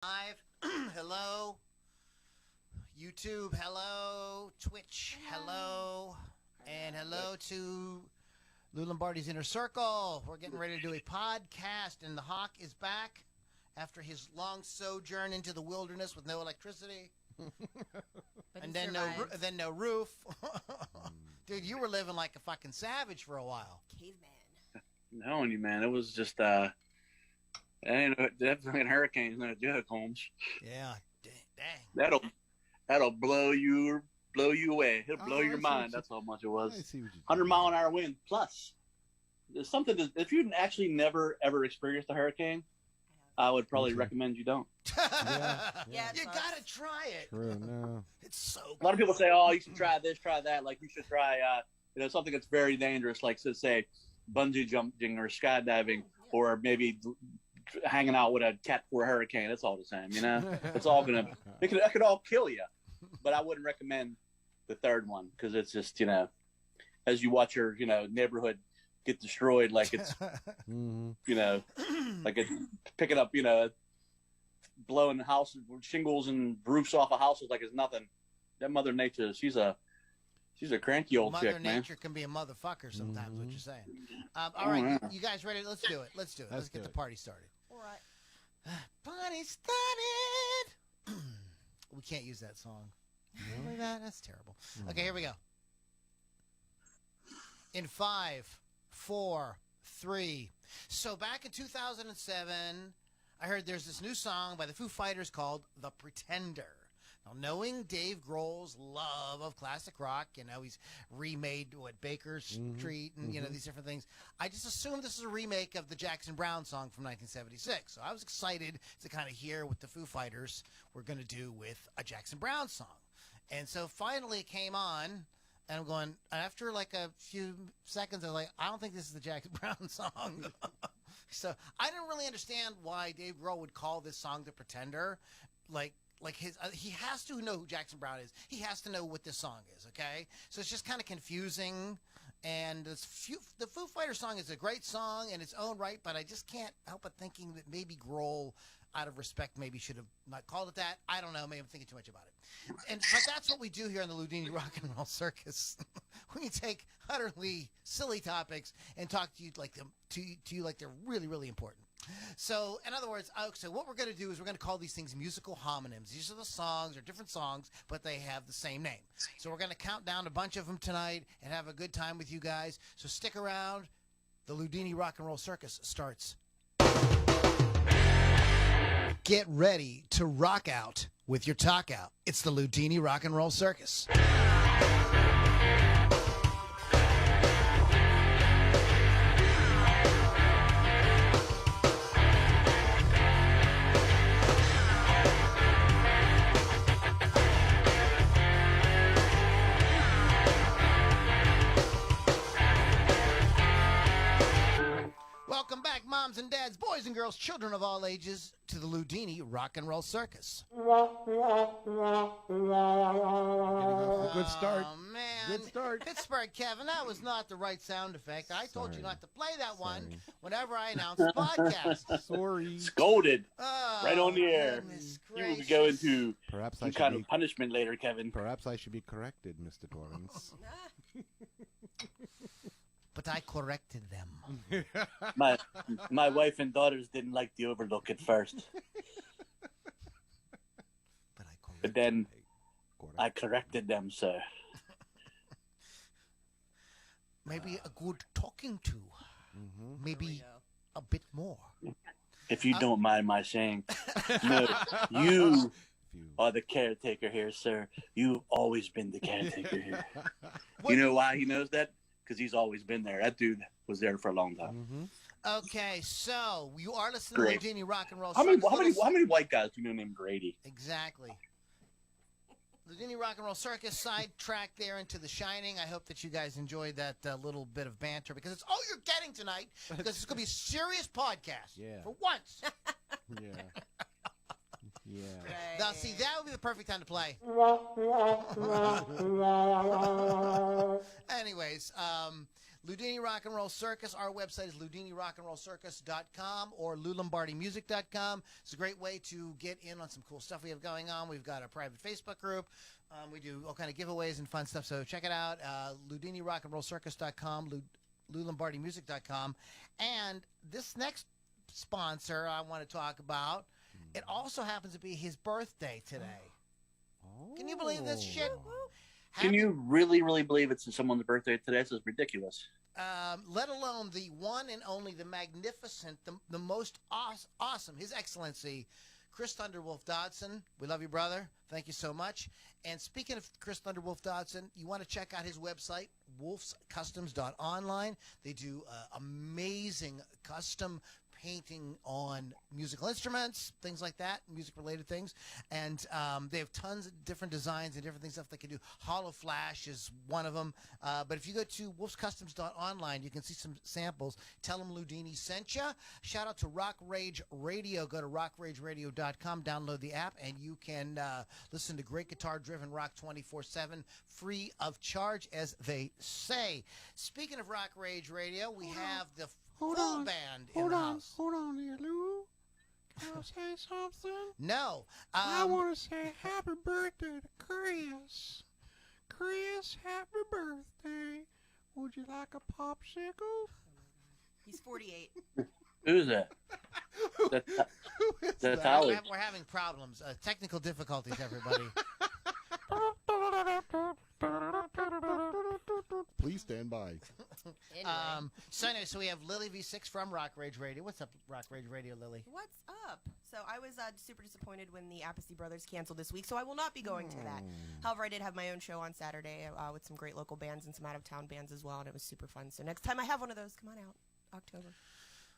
Live. Hello. YouTube. Hello. Twitch. Hello. And hello to Lou Lombardi's Inner Circle. We're getting ready to do a podcast, and the Hawk is back after his long sojourn into the wilderness with no electricity. And then no roof. Dude, you were living like a fucking savage for a while. Caveman. No, man, it was just that fucking hurricane's gonna do it, Holmes. Yeah, dang. That'll blow you away. It'll blow your mind. That's how much it was. 100-mile-an-hour wind plus. There's something if you actually never ever experienced a hurricane, I would probably recommend you don't. Yeah, you gotta try it. True, no. It's so good. A lot of people say, "Oh, you should try this, try that." Like you should try, something that's very dangerous, like say bungee jumping or skydiving, or maybe hanging out with a cat for a hurricane. It's all the same, you know. It's all it could all kill you. But I wouldn't recommend the third one because it's just as you watch your neighborhood get destroyed, like it's like it's picking up blowing houses, shingles and roofs off of houses like it's nothing. That Mother Nature, she's a cranky old Mother chick, man. Nature can be a motherfucker sometimes. What you're saying? All right, you guys ready? Let's do it. Let's get the party started. All right. Party started. We can't use that song. Really? That's terrible. Okay, here we go. In 5, 4, 3. So back in 2007, I heard there's this new song by the Foo Fighters called "The Pretender." Now, knowing Dave Grohl's love of classic rock, he's remade Baker Street and these different things. I just assumed this is a remake of the Jackson Browne song from 1976. So I was excited to kind of hear what the Foo Fighters were going to do with a Jackson Browne song. And so finally it came on, and I'm going, after like a few seconds, I was like, I don't think this is the Jackson Browne song. So I didn't really understand why Dave Grohl would call this song "The Pretender." He has to know who Jackson Browne is. He has to know what this song is, okay? So it's just kind of confusing. And the Foo Fighter song is a great song in its own right, but I just can't help but thinking that maybe Grohl, out of respect, maybe should have not called it that. I don't know. Maybe I'm thinking too much about it. But that's what we do here on the Ludini Rock and Roll Circus. We take utterly silly topics and talk to you like they're really, really important. So, in other words, so what we're going to do is we're going to call these things musical homonyms. These are the songs, or different songs, but they have the same name. So we're going to count down a bunch of them tonight and have a good time with you guys. So stick around. The Ludini Rock and Roll Circus starts. Get ready to rock out with your talk out. It's the Ludini Rock and Roll Circus. Welcome back, moms and dads, boys and girls, children of all ages, to the Ludini Rock and Roll Circus. Good start. Oh, man. Good start. Pittsburgh, Kevin, that was not the right sound effect. I told you not to play that one whenever I announce the podcast. Sorry. Scolded. Oh, Right on the air. You will go into some kind of punishment later, Kevin. Perhaps I should be corrected, Mr. Torrance. But I corrected them. My wife and daughters didn't like the overlook at first. But then I corrected them, sir. Maybe a good talking to. Maybe a bit more. If you don't mind my saying, no, you are the caretaker here, sir. You've always been the caretaker here. You know why he knows that? Because he's always been there. That dude was there for a long time. Okay, so you are listening to Ludini Rock and Roll. How many white guys do you know named Grady? Exactly. Ludini Rock and Roll Circus sidetrack there into The Shining. I hope that you guys enjoyed that little bit of banter because it's all you're getting tonight. Because it's going to be a serious podcast. Yeah. For once. Yeah. Yeah. Now, see, that would be the perfect time to play. Anyways, Ludini Rock and Roll Circus. Our website is ludinirockandrollcircus.com or loulombardimusic.com. It's a great way to get in on some cool stuff we have going on. We've got a private Facebook group. We do all kind of giveaways and fun stuff, so check it out. ludinirockandrollcircus.com, loulombardimusic.com. And this next sponsor I want to talk about, it also happens to be his birthday today. Oh. Can you believe this shit? Can you really, really believe it's someone's birthday today? This is ridiculous. Let alone the one and only, the magnificent, the most awesome, His Excellency, Chris Thunderwolf Dodson. We love you, brother. Thank you so much. And speaking of Chris Thunderwolf Dodson, you want to check out his website, wolfscustoms.online. They do amazing custom painting on musical instruments, things like that, music-related things. And they have tons of different designs and different things stuff they can do. Hollow Flash is one of them. But if you go to wolfscustoms.online, you can see some samples. Tell them Ludini sent you. Shout out to Rock Rage Radio. Go to rockrageradio.com, download the app, and you can listen to great guitar-driven rock 24/7, free of charge, as they say. Speaking of Rock Rage Radio, we have the full band in the house. Hold on here, Lou. Can I say something? No. I want to say happy birthday to Chris. Chris, happy birthday. Would you like a popsicle? He's 48. Who's that? That's We're Howard. having problems. Technical difficulties, everybody. Please stand by. Anyway. So we have Lily V6 from Rock Rage Radio. What's up, Rock Rage Radio, Lily? What's up? So I was super disappointed when the Apathy Brothers canceled this week, so I will not be going to that. However, I did have my own show on Saturday with some great local bands and some out-of-town bands as well, and it was super fun. So next time I have one of those, come on out, October.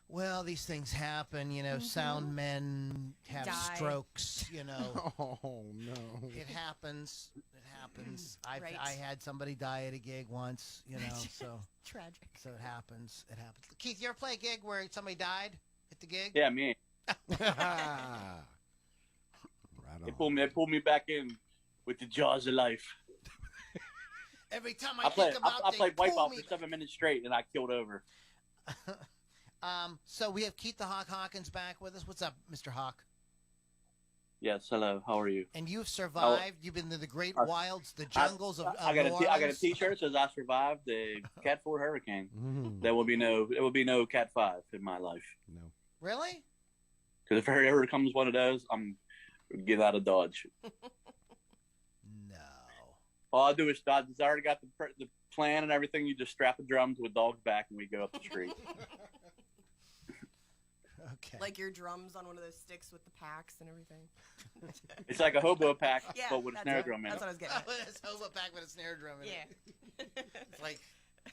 Well, these things happen, sound men have Die. strokes, Oh, no. It happens. It happens. Right. I had somebody die at a gig once, so Tragic. so it happens. It happens. Keith, you ever play a gig where somebody died at the gig? Yeah, me. Right on. They pulled me back in with the jaws of life. Every time I think about I they played pull Wipeout me. for 7 minutes straight, and I killed over. So we have Keith the Hawk Hawkins back with us. What's up, Mr. Hawk? Yes, hello. How are you? And you've survived. You've been to the great wilds, the jungles of I got New I got a Orleans. T-shirt that says I survived the Cat 4 hurricane. Mm. There will be no Cat 5 in my life. No. Really? Because if there ever comes one of those, I'm get out of Dodge. No. All I do is I already got the plan and everything. You just strap a drum to a dog's back, and we go up the street. Okay. Like your drums on one of those sticks with the packs and everything. It's like a hobo pack, Yeah, but with a that's snare what- drum in That's it. what I was getting at. It's hobo pack with a snare drum in Yeah. it. It's like,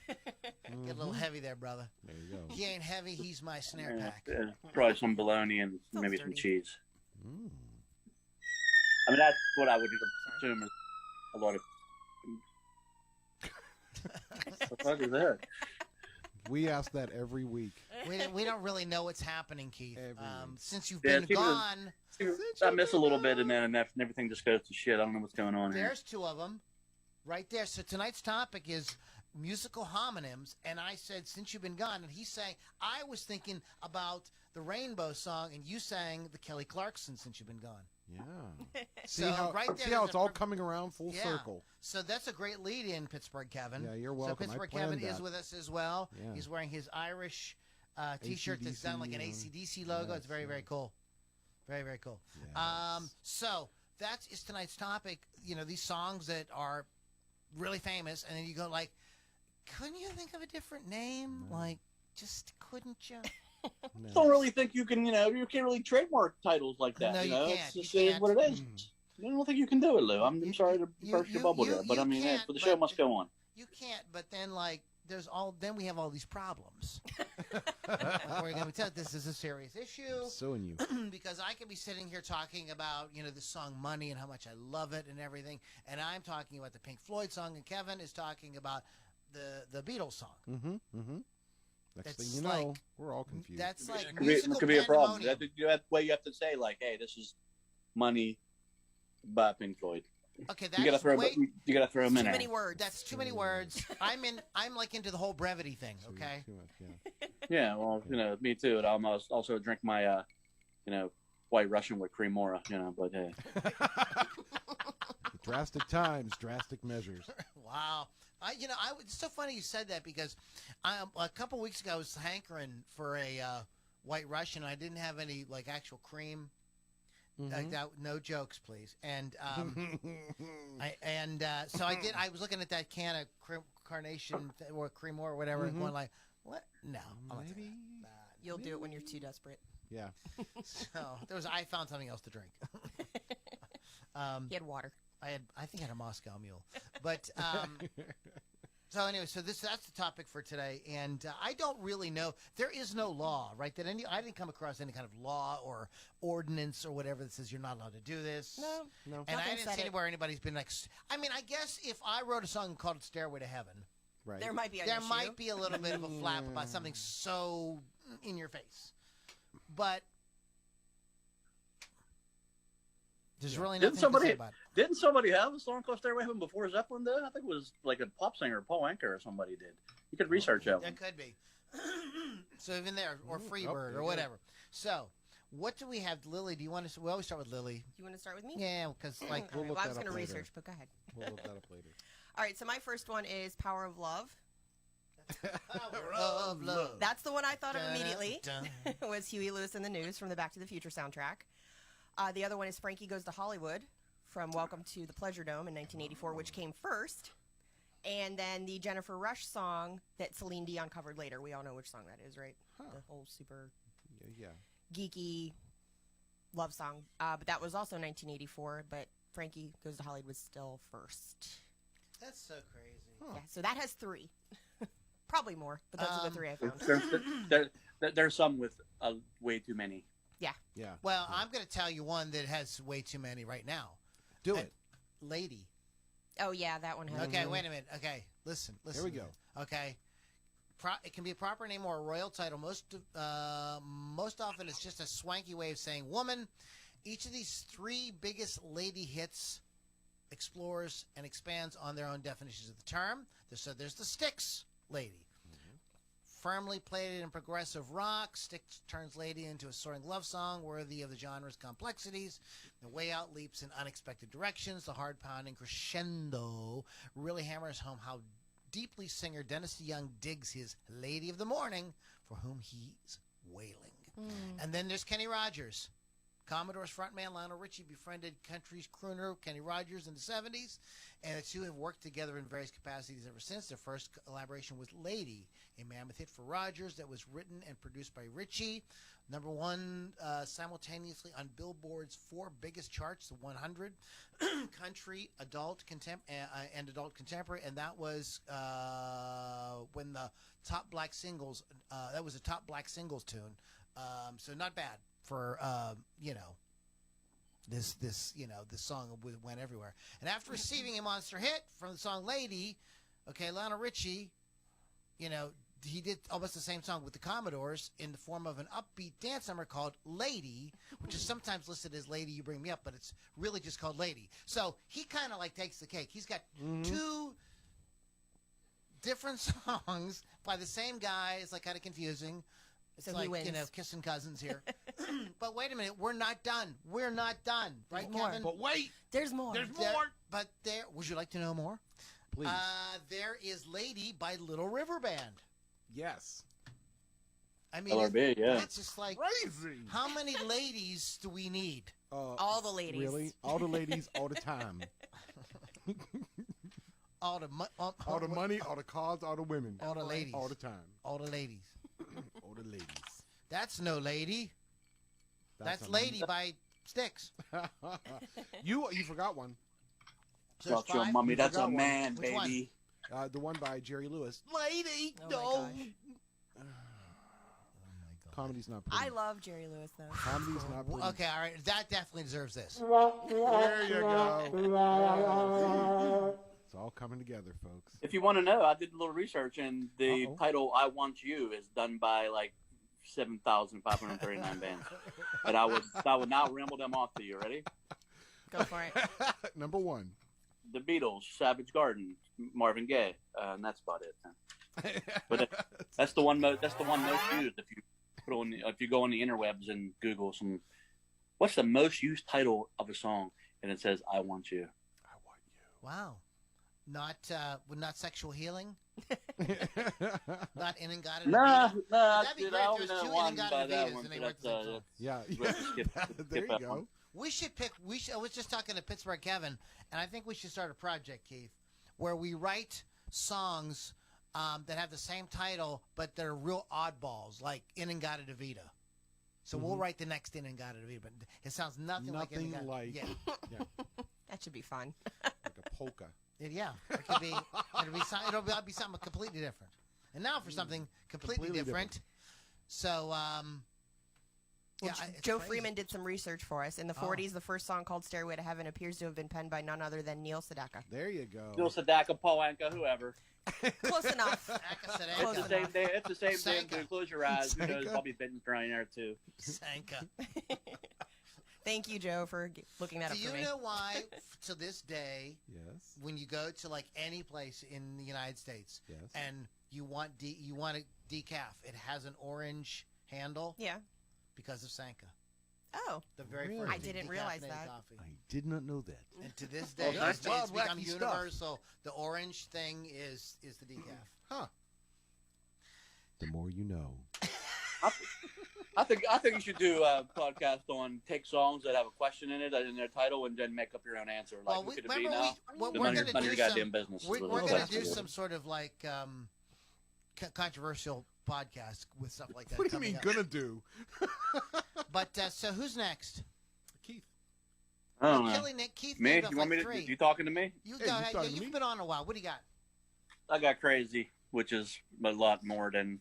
get a little heavy there, brother. There you go. He ain't heavy, he's my snare pack. Probably some bologna and Sounds maybe some dirty. cheese. Mm. I mean, that's what I would assume is a lot of. What the fuck is that? We ask that every week. We don't really know what's happening, Keith. Every week. Since you've Yeah, been people- gone, I miss a little bit, and then everything just goes to shit. I don't know what's going on here. there's two of them right there. So tonight's topic is musical homonyms. And I said, since you've been gone, and he's saying, I was thinking about the Rainbow Song, and you sang the Kelly Clarkson since you've been gone. Yeah. So See how, right there, see how there's it's a- all coming around full Yeah. circle. So that's a great lead in, Pittsburgh Kevin. Yeah, you're So welcome. I Pittsburgh planned Kevin is that. with us as well. Yeah. He's wearing his Irish T-shirt that's done like an ACDC logo. Yes, It's very, very yeah. cool. Very, very cool. Yes. So that is tonight's topic. These songs that are really famous, and then you go like, couldn't you think of a different name? No. Like, just couldn't you? No. I don't really think you can, you can't really trademark titles like that. No, you It's can't. just You it is can't. what it is. Mm. I don't think you can do it, Lou. I'm You- sorry to you- burst your bubble you- there, but you I mean, can't, the show but- must go on. You can't. But then like, then we have all these problems. Like, we're going to tell this is a serious issue. I'm suing you. Because I could be sitting here talking about, the song Money and how much I love it and everything, and I'm talking about the Pink Floyd song, and Kevin is talking about the Beatles song. Mm-hmm. Mm-hmm. Next That's thing you know, like- we're all confused. That's like It musical could be a problem. pandemonium. That way you have to say, like, hey, this is Money by Pink Floyd. Okay, You gotta that's throw. way. You gotta throw them in Too there. many words. That's too many words. I'm like into the whole brevity thing. Okay. Too much, yeah. Yeah, well, me too. And I also drink my, White Russian with Cremora. But hey. Drastic times, drastic measures. Wow. It's so funny you said that because a couple weeks ago I was hankering for a White Russian. I didn't have any like actual cream. Like that, no jokes, please. And so I did. I was looking at that can of carnation or cream or whatever, and going like, "What? No, I'm not doing that. You'll do it when you're too desperate. Yeah. So I found something else to drink. He had water. I think I had a Moscow Mule, but so anyway, that's the topic for today, and I don't really know. There is no law, right? I didn't come across any kind of law or ordinance or whatever that says you're not allowed to do this. No. And I Nothing didn't said see it. anywhere anybody's been like. I mean, I guess if I wrote a song and called it "Stairway to Heaven," Right. There might be an there issue. might be a little bit of a flap about something so in your face, but there's really nothing to say about it. Didn't somebody have a song called "Stairway to Heaven" before Zeppelin did? I think it was like a pop singer, Paul Anka, or somebody did. You could research that one. It could be. So even there, or Freebird, there or you whatever. So, what do we have, Lily? Do you want to? We always start with Lily. You want to start with me? Yeah, because like All We'll right, look well, I that was up going to later. research, but go ahead. We'll look that up later. All right, so my first one is Power of Love. Power of Love. That's the one I thought of immediately. Dun, Was Huey Lewis in the News from the Back to the Future soundtrack. The other one is Frankie Goes to Hollywood from Welcome to the Pleasure Dome in 1984, which came first. And then the Jennifer Rush song that Celine Dion covered later. We all know which song that is, right? Huh. The whole super Yeah. geeky love song. But that was also 1984, but Frankie Goes to Hollywood was still first. That's so crazy. Huh. Yeah, so that has 3. Probably more, but those are the 3 I found. There's some with way too many. Yeah. Yeah. Well, I'm going to tell you one that has way too many right now. Do And it. Lady. Oh, yeah, that one has. Okay, wait a minute. Okay, listen. Here we go. Okay. It can be a proper name or a royal title. Most often, it's just a swanky way of saying woman. Each of these 3 biggest lady hits explores and expands on their own definitions of the term. So there's the Styx lady. Firmly plated in progressive rock, Styx turns lady into a soaring love song worthy of the genre's complexities. The way out leaps in unexpected directions. The hard-pounding crescendo really hammers home how deeply singer Dennis DeYoung digs his lady of the morning for whom he's wailing. And then there's Kenny Rogers. Commodore's frontman Lionel Richie befriended country's crooner Kenny Rogers in the 70s, and the two have worked together in various capacities ever since. Their first collaboration was Lady, a mammoth hit for Rogers that was written and produced by Richie. Number 1 simultaneously on Billboard's 4 biggest charts, the 100, country, adult, and adult contemporary, and that was when the top black singles, that was a top black singles tune. So not bad for this song went everywhere. And after receiving a monster hit from the song Lady, Lionel Richie, he did almost the same song with the Commodores in the form of an upbeat dance number called Lady, which is sometimes listed as Lady You Bring Me Up, but it's really just called Lady. So he kind of like takes the cake. He's got 2 different songs by the same guy. It's like kind of confusing. It's So like, he wins. kissing cousins here. But wait a minute, we're not done. We're not done. Right, There's more. Kevin? But wait, There's more. there's There- more. But there, would you like to know more? Please. There is Lady by Little River Band. Yes. I mean, LRB, yeah. it's just like, Crazy. how many ladies do we need? All the ladies. Really? All the ladies, all the time. All the All the money, all the cars, all the women. all the ladies, All the time. all the ladies. All the ladies. That's no lady. That's Lady by Styx. You forgot one. So there's Fuck your 5? mummy, You that's a forgot one. man, Which one? baby. The one by Jerry Lewis. Lady, Oh my no. gosh. Comedy's not pretty. I love Jerry Lewis, though. Comedy's not pretty. Okay, all right. That definitely deserves this. There you go. It's all coming together, folks. If you want to know, I did a little research, and the Uh-oh. title "I Want You" is done by like 7,539 bands. But I would now ramble them off to you. Ready? Go for it. Number 1. The Beatles, Savage Garden, Marvin Gaye, and that's about it. But that's the one most used if you go on the interwebs and Google what's the most used title of a song, and it says "I Want You." I want you. Wow. Not sexual healing? Not Inengata? Nah, That'd be dude, great I if only there's know two one Inengata by that Davidas one. and they So wrote the same song. Yeah. Skip There you that go. one. We should pick. I was just talking to Pittsburgh Kevin, and I think we should start a project, Keith, where we write songs that have the same title, but they're real oddballs, like Inengata Davida. So we'll write the next Inengata Davida, but it sounds nothing like Inengata. like Yeah. That should be fun. like a polka. Yeah, it could be. It'll be something completely different. And now for something completely different. So, it's Joe crazy. Freeman did some research for us. In the 40s, the first song called Stairway to Heaven appears to have been penned by none other than Neil Sedaka. There you go. Bill Sedaka, Paul Anka, whoever. Close enough. Akasadeka. It's the same thing. Sanka. Close your eyes. Who knows? Sanka. Bobby Benton's around there too. Sanka. Thank you, Joe, for looking that Do up you for me. know why, to this day, Yes. when you go to like any place in the United States Yes. and you want a decaf, it has an orange handle Yeah. because of Sanka, Oh. the very Really? first I didn't realize decaffeinated that. Coffee. I did not know that. And to this day, Well, it's that's wild, become wacky stuff. universal. The orange thing is the decaf. Huh. The more you know. I think you should do a podcast on take songs that have a question in it in their title and then make up your own answer. Like Well, who could it be remember now? we're None going to of your do goddamn some. business. We're is what going it's to do like. some sort of like controversial podcast with stuff like that. What do you coming mean up. gonna do? But so who's next? Keith. I don't know. Killing Nick. Keith Me? named off You want like me to? three. You talking to me? You Hey, go you ahead. talking Yeah, to you've me? been on a while. What do you got? I got crazy, which is a lot more than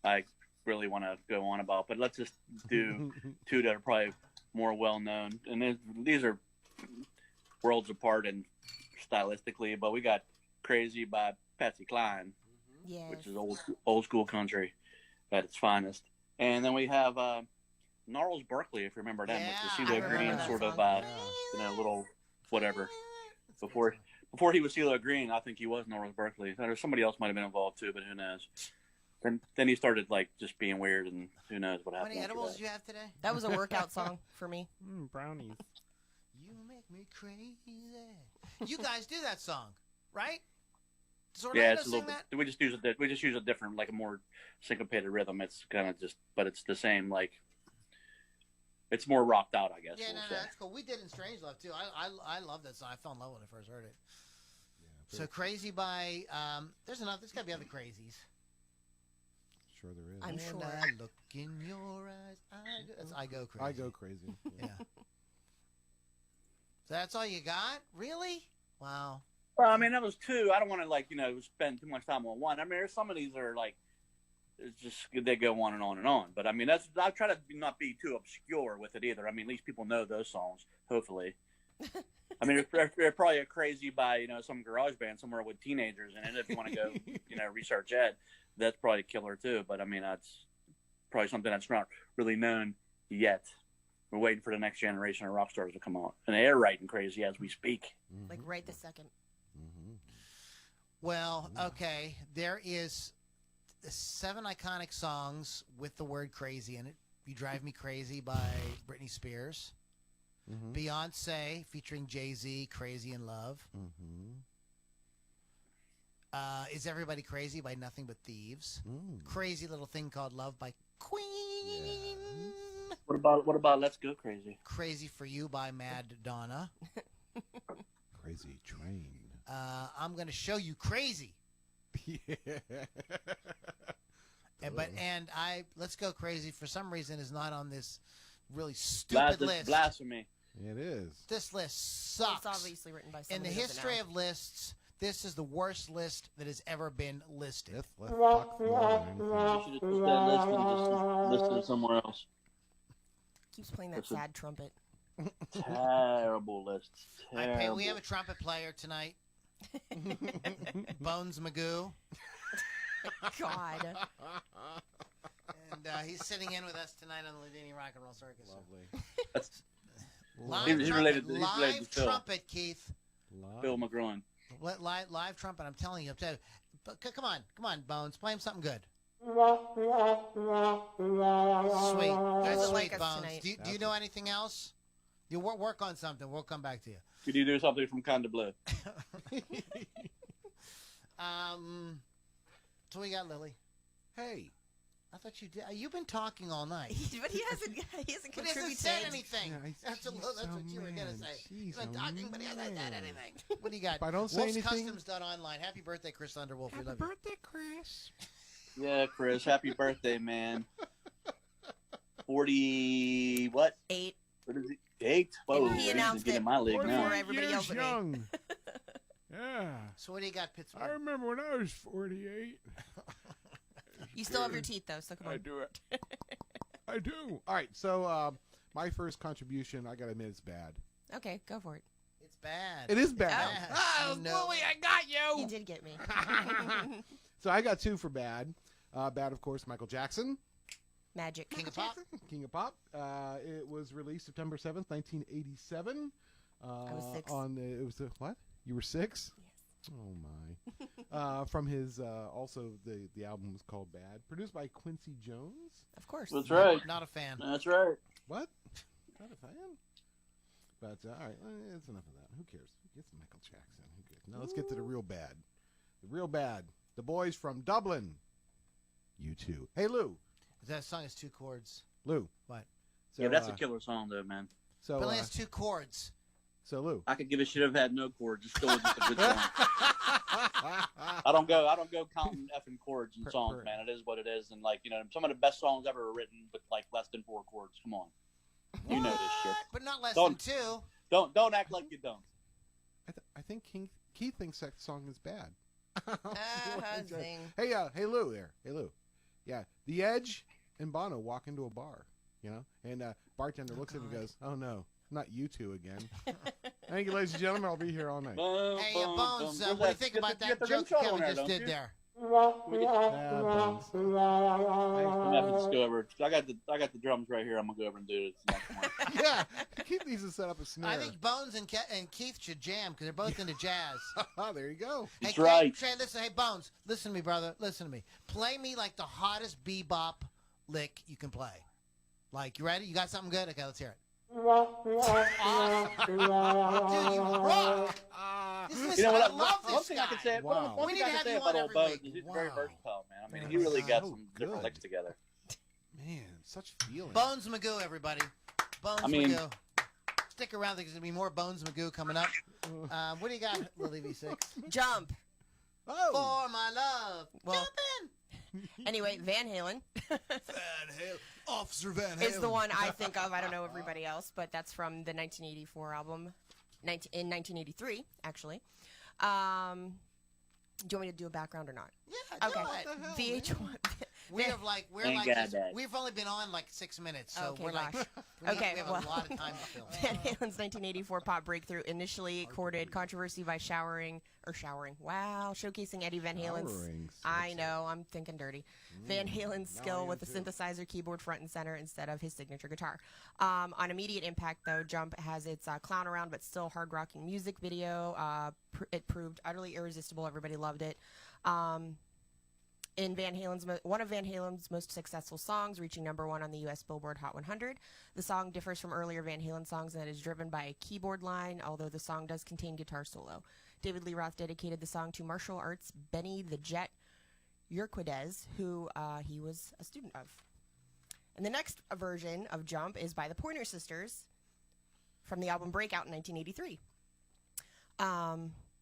I really want to go on about. But let's just do two that are probably more well known. And these are worlds apart and stylistically. But we got "Crazy" by Patsy Cline, Yes. which is old school country at its finest. And then we have Gnarls Berkeley, if you remember them, Yeah, with the I CeeLo remember Green that sort of song. little whatever. That's a good Before he was CeeLo Green, I think he was Gnarls Berkeley. Somebody else might have been involved too, but who knows? Then he started like just being weird, and who knows what song. How happened. many after edibles that. do you have today? That was a workout song for me. Brownies. You make me crazy. You guys do that song, right? Does Yeah, Orlando it's a little sing bit. We just use a different, like a more syncopated rhythm. It's kind of just, but it's the same. Like it's more rocked out, I guess. Yeah, we'll no, say. that's cool. We did in Strange Love too. I love that song. I fell in love when I first heard it. Yeah, So Crazy by there's got to be other crazies. sure there is. I'm When sure. I look in your eyes, I go crazy. I go crazy. Yeah. So that's all you got? Really? Wow. Well, I mean, that was two. I don't want to spend too much time on one. I mean, there's some of these are like, it's just they go on and on and on. But I mean, I try to not be too obscure with it either. I mean, at least people know those songs. Hopefully. I mean, they're probably a Crazy by some garage band somewhere with teenagers in it. If you want to go research it, that's probably killer too. But I mean, that's probably something that's not really known yet. We're waiting for the next generation of rock stars to come out, and they're writing Crazy as we speak. Like right this second. Mm-hmm. Well, okay. There is 7 iconic songs with the word crazy in it. You Drive Me Crazy by Britney Spears. Mm-hmm. Beyonce featuring Jay-Z, Crazy in Love. Mm-hmm. Is Everybody Crazy by Nothing But Thieves. Mm. Crazy Little Thing Called Love by Queen. What about Let's Go Crazy? Crazy for You by Mad Donna. Crazy Train. I'm Gonna Show You Crazy. Yeah. Let's Go Crazy for some reason is not on this really stupid list. Blasphemy. It is. This list sucks. It's obviously written by In someone the who doesn't history know. of lists, this is the worst list that has ever been listed. Fifth left fuck You more should have took that list and just listed it somewhere else. Keeps playing that sad trumpet. Terrible list. We have a trumpet player tonight. Bones Magoo. God. And he's sitting in with us tonight on the Ladini Rock and Roll Circus. Lovely. Live He's trumpet, related to live Phil. trumpet, Keith. Bill McGruin. Live trumpet. I'm telling you. But come on, Bones. Play him something good. Sweet. That's sweet, like us Bones. tonight. Do you know anything else? You work on something. We'll come back to you. Could you do something from Kind of Blue? So we got Lily. Hey. I thought you did. You've been talking all night. But he hasn't But he contributed. hasn't said anything. Yeah, That's what you were going to say. He's been talking, but he hasn't said anything. What do you got? If I don't say anything- WolfsCustoms.online. Happy birthday, Chris Underwolf. We Happy love you. birthday, Chris. Yeah, Chris. Happy birthday, man. 40, what? 8. What is it? 8? Whoa, And he he's announced getting it in my league before now. everybody years else at me. young. Yeah. So what do you got, I Pittsburgh? remember when I was 48. You still have your teeth though, so come on. I do it. I do. All right, so my first contribution, I got to admit, it's bad. Okay, go for it. It's bad. It is bad. Bad. Ah, No. Lily, I got you. You did get me. So I got 2 for bad. Bad, of course, Michael Jackson. Magic. King of Pop. King of Pop. It was released September 7th, 1987. I was 6. It was what? You were 6? Yes. Oh my! From his also the album was called Bad, produced by Quincy Jones. Of course. That's right. Not a fan. That's right. What? Not a fan. But all right, it's enough of that. Who cares? It's Michael Jackson. Who cares? Now let's get to the real bad. The real bad. The boys from Dublin. U2. Hey Lou. That song has 2 chords. Lou. What? So, Yeah, that's a killer song, though, man. So But it only has 2 chords. so Lou. I could give a shit if it had no chord. Just go with just a good song. I don't go counting effing chords in songs, man. It is what it is, and some of the best songs ever written with like less than 4 chords. Come on, you know this shit. But not less Don't- than 2. Don't act like you don't. I think Keith thinks that song is bad. Zing. Hey Lou there. Hey Lou. Yeah, The Edge and Bono walk into a bar, and bartender looks at him and goes, "Oh no, not U2 again." Thank you, ladies and gentlemen. I'll be here all night. Hey, Bones, what do you think about that joke Kevin just did there? Bones. I'm gonna have to just go over. I got the drums right here. I'm gonna go over and do it next one. Yeah, Keith needs to set up a snare. I think Bones and Keith should jam because they're both into jazz. There you go. That's Hey, right. Trey, listen. Hey, Bones, listen to me, brother. Listen to me. Play me like the hottest bebop lick you can play. Like, you ready? You got something good? Okay, let's hear it. Awesome. Dude, you rock. You know what? I love this One thing guy. I can say. Wow. One We thing need I to can have say you about on old every Bones week. is he's Wow. very versatile, man. I mean, he really got some different good. licks together. Man, such feeling. Bones Magoo, everybody. Bones Magoo. Stick around. There's going to be more Bones Magoo coming up. What do you got, Lily V6? Jump. Oh, For my love. Well- Jump in. Anyway, Van Halen Van Halen. Officer Van Halen. is the one I think of. I don't know everybody else, but that's from the 1984 album, in 1983, actually. Do you want me to do a background or not? Yeah, Okay. do it. VH1. Ain't got that. We've only been on like 6 minutes, so Okay, we're like, gosh. we Okay, have well. a lot of time to fill. Van Halen's 1984 pop breakthrough initially courted controversy by showcasing Eddie Van Halen's. Showerings. I know, I'm thinking dirty. Van Halen's skill with the synthesizer keyboard front and center instead of his signature guitar. On immediate impact, though, Jump has its clown around but still hard rocking music video. It proved utterly irresistible. Everybody loved it. In one of Van Halen's most successful songs, reaching #1 on the U.S. Billboard Hot 100. The song differs from earlier Van Halen songs in that it is driven by a keyboard line, although the song does contain guitar solo. David Lee Roth dedicated the song to martial arts Benny the Jet Urquidez, who he was a student of. And the next version of Jump is by the Pointer Sisters from the album Breakout in 1983.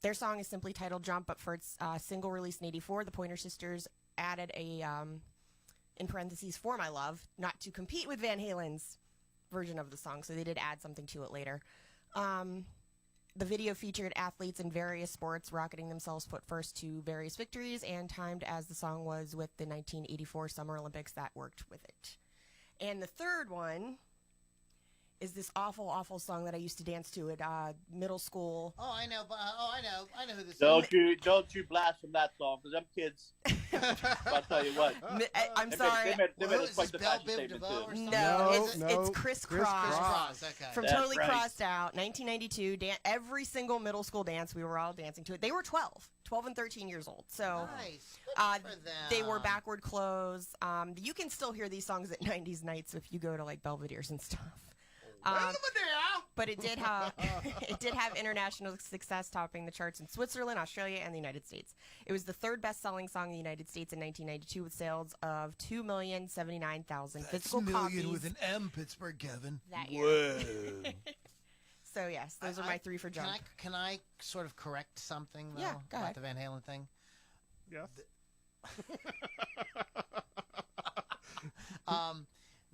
Their song is simply titled Jump, but for its single released in 84, the Pointer Sisters added a, in parentheses, For My Love, not to compete with Van Halen's version of the song, so they did add something to it later. The video featured athletes in various sports rocketing themselves foot first to various victories, and timed as the song was with the 1984 Summer Olympics that worked with it. And the third one is this awful, awful song that I used to dance to at middle school. Oh, I know. I know who this is. Don't you blaspheme that song, because them kids. I'll tell you what. I'm sorry. They made us quite the fashion statement too. No, it's Criss Cross. Okay. From That's Totally right. Crossed Out, 1992. Every single middle school dance, we were all dancing to it. They were 12 and 13 years old. So Nice. Good for them. they wore backward clothes. You can still hear these songs at 90s nights if you go to like Belvedere's and stuff. But it did have international success, topping the charts in Switzerland, Australia, and the United States. It was the third best-selling song in the United States in 1992, with sales of 2,079,000 physical copies. With an M, Pittsburgh, Kevin. That year. Whoa. So yes, those are my three for jump. Can I sort of correct something though Yeah, go about ahead. the Van Halen thing? Yes.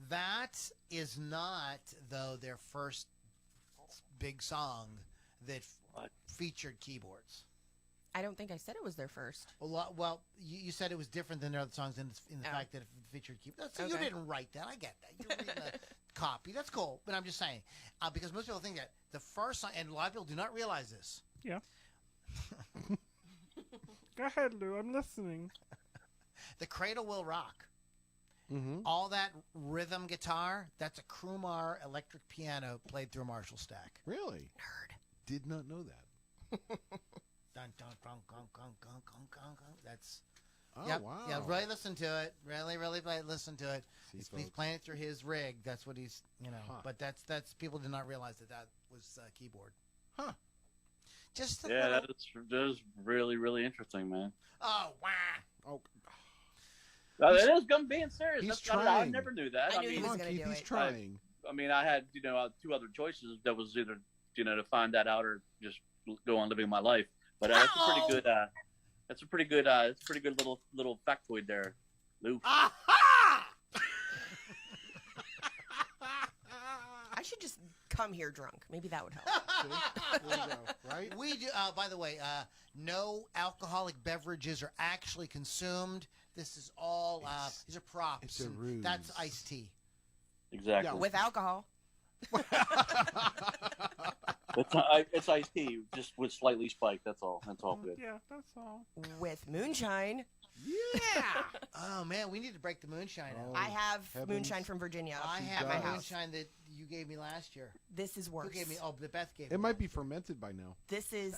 That is not, though, their first big song that featured keyboards. I don't think I said it was their first. Well, you said it was different than their other songs in the fact that it featured keyboards. So you Okay. didn't write that. I get that. You're reading the copy. That's cool. But I'm just saying, because most people think that the first song, and a lot of people do not realize this. Yeah. Go ahead, Lou. I'm listening. The Cradle Will Rock. Mm-hmm. All that rhythm guitar, that's a Krumar electric piano played through a Marshall stack. Really? Nerd. Did not know that. Dun, dun, dun, dun, dun, dun, dun, dun, dun. That's Oh, yep, wow. yeah. Really listen to it. Really listen to it. See, He's folks. playing it through his rig. That's what he's, Huh. But that's people did not realize that was keyboard. Huh. Just a Yeah, little. that is really, really interesting, man. Oh wow. Oh, It is gonna be serious. he's I trying. never knew that. I knew he mean, was come on, gonna Keith. do He's it. trying. I mean, I had two other choices. That was either to find that out or just go on living my life. But that's a pretty good. That's a pretty good. It's a pretty good little factoid there, Lou. Aha! I should just come here drunk. Maybe that would help. See? There you go. Right? We do. By the way, no alcoholic beverages are actually consumed. This is all. These are props. it's a and ruse. That's iced tea. Exactly. Yeah. With alcohol. It's iced tea, just with slightly spiked. That's all. That's all good. Yeah, that's all. With moonshine. Yeah. Oh man, we need to break the moonshine out. Oh, I have heavens. moonshine from Virginia. I at have my a house. moonshine that you gave me last year. This is worse. Who gave me? Oh, the Beth gave me. It might be fermented by now. This is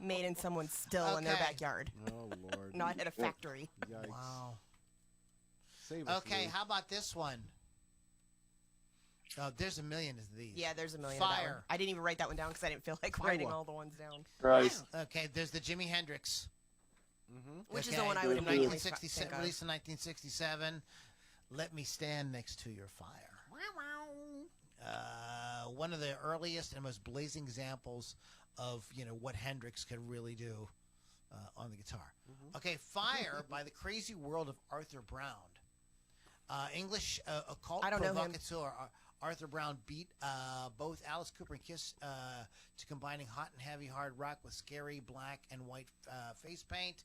made in someone's still in their Okay. backyard, Oh, Lord. not at a factory. Yikes. Wow. Save us, Okay, Lou. how about this one? Oh, there's a million of these. Yeah, there's a million. Of that one. Fire. I didn't even write that one down because I didn't feel like Iowa. writing all the ones down. Right. Okay, there's the Jimi Hendrix. Mm-hmm. Which is Okay, the one I would immediately think 1967, of. released in 1967. Let Me Stand Next to Your Fire. One of the earliest and most blazing examples of what Hendrix could really do on the guitar. Okay, Fire by the Crazy World of Arthur Brown. English occult I don't know him. provocateur Arthur Brown beat both Alice Cooper and Kiss to combining hot and heavy hard rock with scary black and white face paint.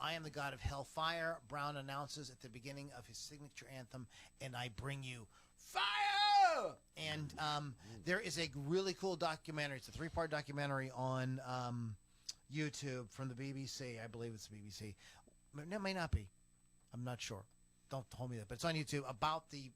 I Am the God of Hellfire, Brown announces at the beginning of his signature anthem, and I bring you fire! And there is a really cool documentary. It's a 3-part documentary on YouTube from the BBC. I believe it's the BBC. It may not be. I'm not sure. Don't hold me that. But it's on YouTube about the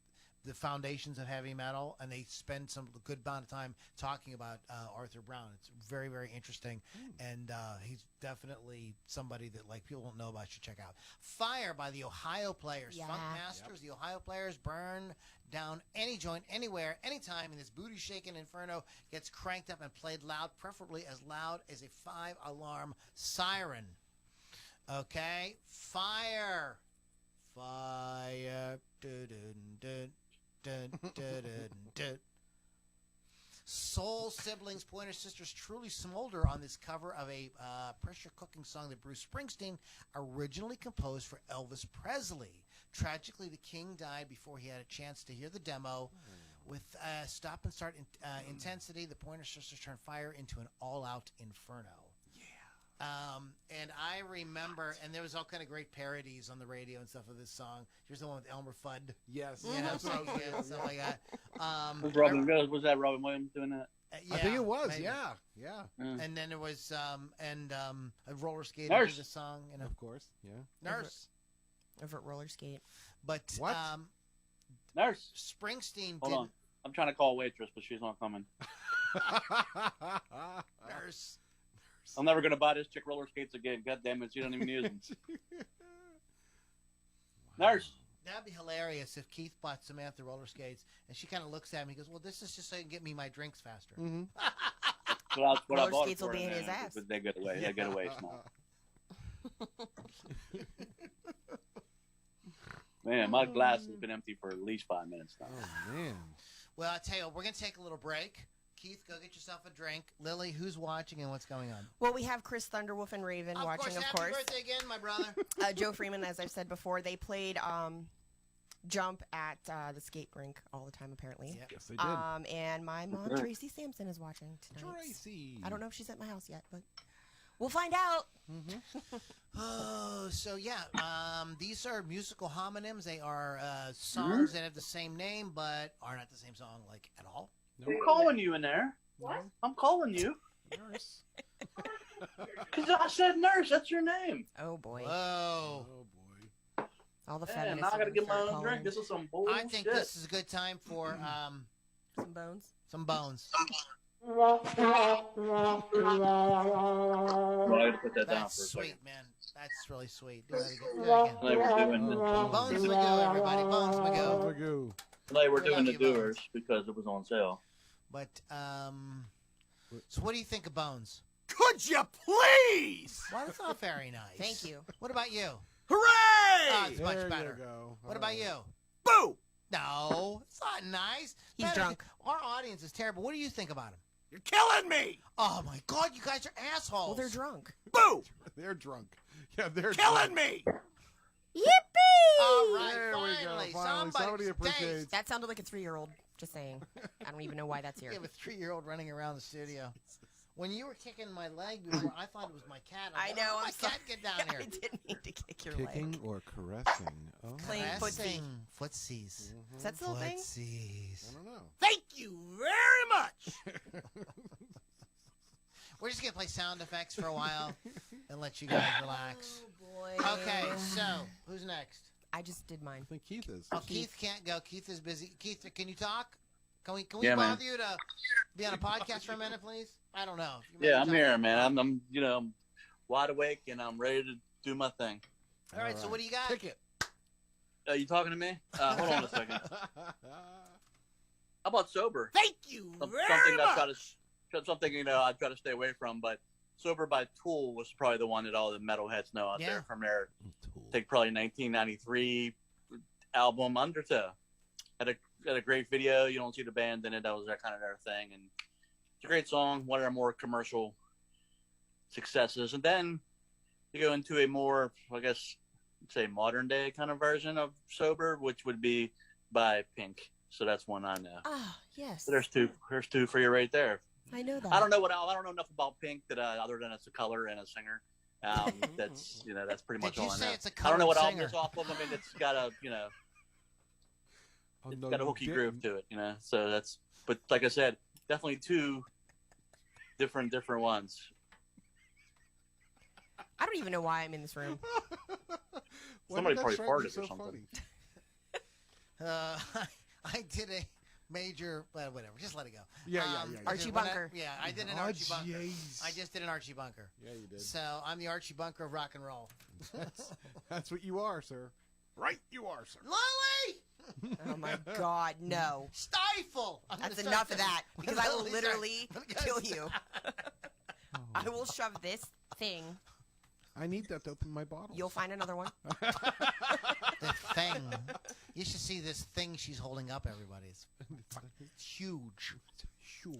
foundations of heavy metal, and they spend some good amount of time talking about Arthur Brown. It's very, very interesting, and he's definitely somebody that people don't know about should check out. Fire by the Ohio Players. Yeah. Funk Masters, the Ohio Players burn down any joint, anywhere, anytime, and this booty-shaking inferno gets cranked up and played loud, preferably as loud as a 5-alarm siren. Okay? Fire. Fire. Dun-dun-dun. Dun, dun, dun, dun. Soul siblings, Pointer Sisters truly smolder on this cover of a pressure cooking song that Bruce Springsteen originally composed for Elvis Presley. Tragically, the king died before he had a chance to hear the demo. With stop and start intensity, the Pointer Sisters turn Fire into an all-out inferno. And I remember, and there was all kind of great parodies on the radio and stuff of this song. Here's the one with Elmer Fudd. Yes, You know, that's what I was thinking. stuff like that. Was that Robin Williams doing that? Yeah, I think it was. maybe. Yeah. And then there was a roller skating Nurse. to the song, you know, Of course. Yeah. Nurse. Over at roller skate. But What? Nurse. Springsteen Hold did on. I'm trying to call a waitress, but she's not coming. Nurse. I'm never going to buy this chick roller skates again. God damn it, she don't even use them. Nurse. That'd be hilarious if Keith bought Samantha roller skates and she kind of looks at me and goes, well, this is just so you can get me my drinks faster. Mm-hmm. So that's what I Roller bought skates it for. will be in and his then ass. They get away. They get away small. Man, my glass has been empty for at least 5 minutes now. Oh man. Well, I tell you what, we're going to take a little break. Keith, go get yourself a drink. Lily, who's watching and what's going on? Well, we have Chris Thunderwolf and Raven watching, of Happy course. birthday again, my brother. Joe Freeman, as I've said before, they played jump at the skate rink all the time, apparently. Yep. Yes, they did. And my mom, Tracy Sampson, is watching tonight. Tracy. I don't know if she's at my house yet, but we'll find out. Oh, so yeah, these are musical homonyms. They are songs that have the same name but are not the same song, like, at all. I'm calling you in there. What? I'm calling you. Nurse. Because I said nurse. That's your name. Oh, boy. Whoa. Oh boy. All the Man, feminists. now I got to are gonna get my start own drink. calling. This is some bullshit. I think this is a good time for Some bones. some bones. Well, I got to put that down That's for a sweet, second. man. That's really sweet. Do that again. Do that again. Today we're doing Bones Magoo, everybody. Bones Magoo. Magoo. today we're We doing love the you, Bones. doers because it was on sale. But, so what do you think of Bones? Could you please? Well, that's not very nice. Thank you. What about you? Hooray! It's much There better. You go. What about you? Boo! No, it's not nice. He's Better- drunk. Our audience is terrible. What do you think about him? You're killing me! Oh my God, you guys are assholes. Well, they're drunk. Boo! They're drunk. Yeah, they're Killing drunk. me! Yippee! All right, There we go. finally, Finally, somebody appreciates. That sounded like a 3-year-old. Just saying. I don't even know why that's here. You have a 3-year-old running around the studio. When you were kicking my leg before, I thought it was my cat. I know. My I'm sorry. cat, get down here. I didn't mean to kick your Kicking leg. or caressing? Oh. Playing footsie. Footsies. Is that still a thing? Footsies. I don't know. Thank you very much! We're just gonna play sound effects for a while and let you guys relax. Oh, boy. Okay, so who's next? I just did mine. I think Keith is. Oh, Keith can't go. Keith is busy. Keith, can you talk? Can we Yeah, man. bother you to be on a podcast for a minute, please? I don't know. Yeah, I'm here, man. I'm I'm wide awake and I'm ready to do my thing. All right, so what do you got? Kick it. Are you talking to me? Hold on a second. How about sober? Thank you Something very I try much! to I try to stay away from, but Sober by Tool was probably the one that all the metalheads know out Yeah. there from their Tool. I think probably 1993 album Undertow. Had a great video. You don't see the band in it. That was that kind of their thing, and it's a great song. One of their more commercial successes, and then you go into a more, I guess, say modern day kind of version of Sober, which would be by Pink. So that's one I know. Ah, yes. So there's two for you right there. I know that. I don't know enough about Pink that other than it's a color and a singer. That's that's pretty much Did you all I say know. it's a I don't know what colored album singer? it's off of. I mean, it's got a Oh, it's no, got a you hooky didn't. groove to it, So that's, but like I said, definitely two different ones. I don't even know why I'm in this room. Why Somebody did that probably strike me farted or so something. Uh, I did a major, well, whatever. Just let it go. Yeah. Archie when I- Bunker. Yeah, I did an Oh, Archie Bunker. jeez. I just did an Archie Bunker. Yeah, you did. So I'm the Archie Bunker of rock and roll. That's what you are, sir. Right you are, sir. Lily! Oh my God, no. Stifle! I'm That's gonna enough start of that this. because I will Lily's literally like- kill you. I will shove this thing. I need that to open my bottle. You'll find another one. The thing. You should see this thing she's holding up, everybody. It's huge.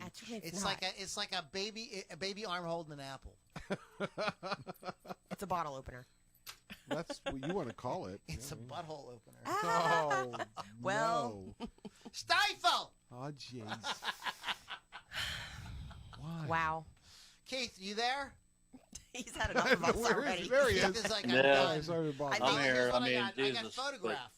Actually, It's not. like a baby arm holding an apple. It's a bottle opener. That's what you want to call it. It's a Yeah. butthole opener. Oh, Well. no. Stifle! Oh, jeez. Why? Wow. Keith, you there? He's had enough of us already. There he is. Keith is like, I'm Yeah. done. Sorry to bother. I Oh, think- I'm here's here. what I mean, I got Jesus. photograph.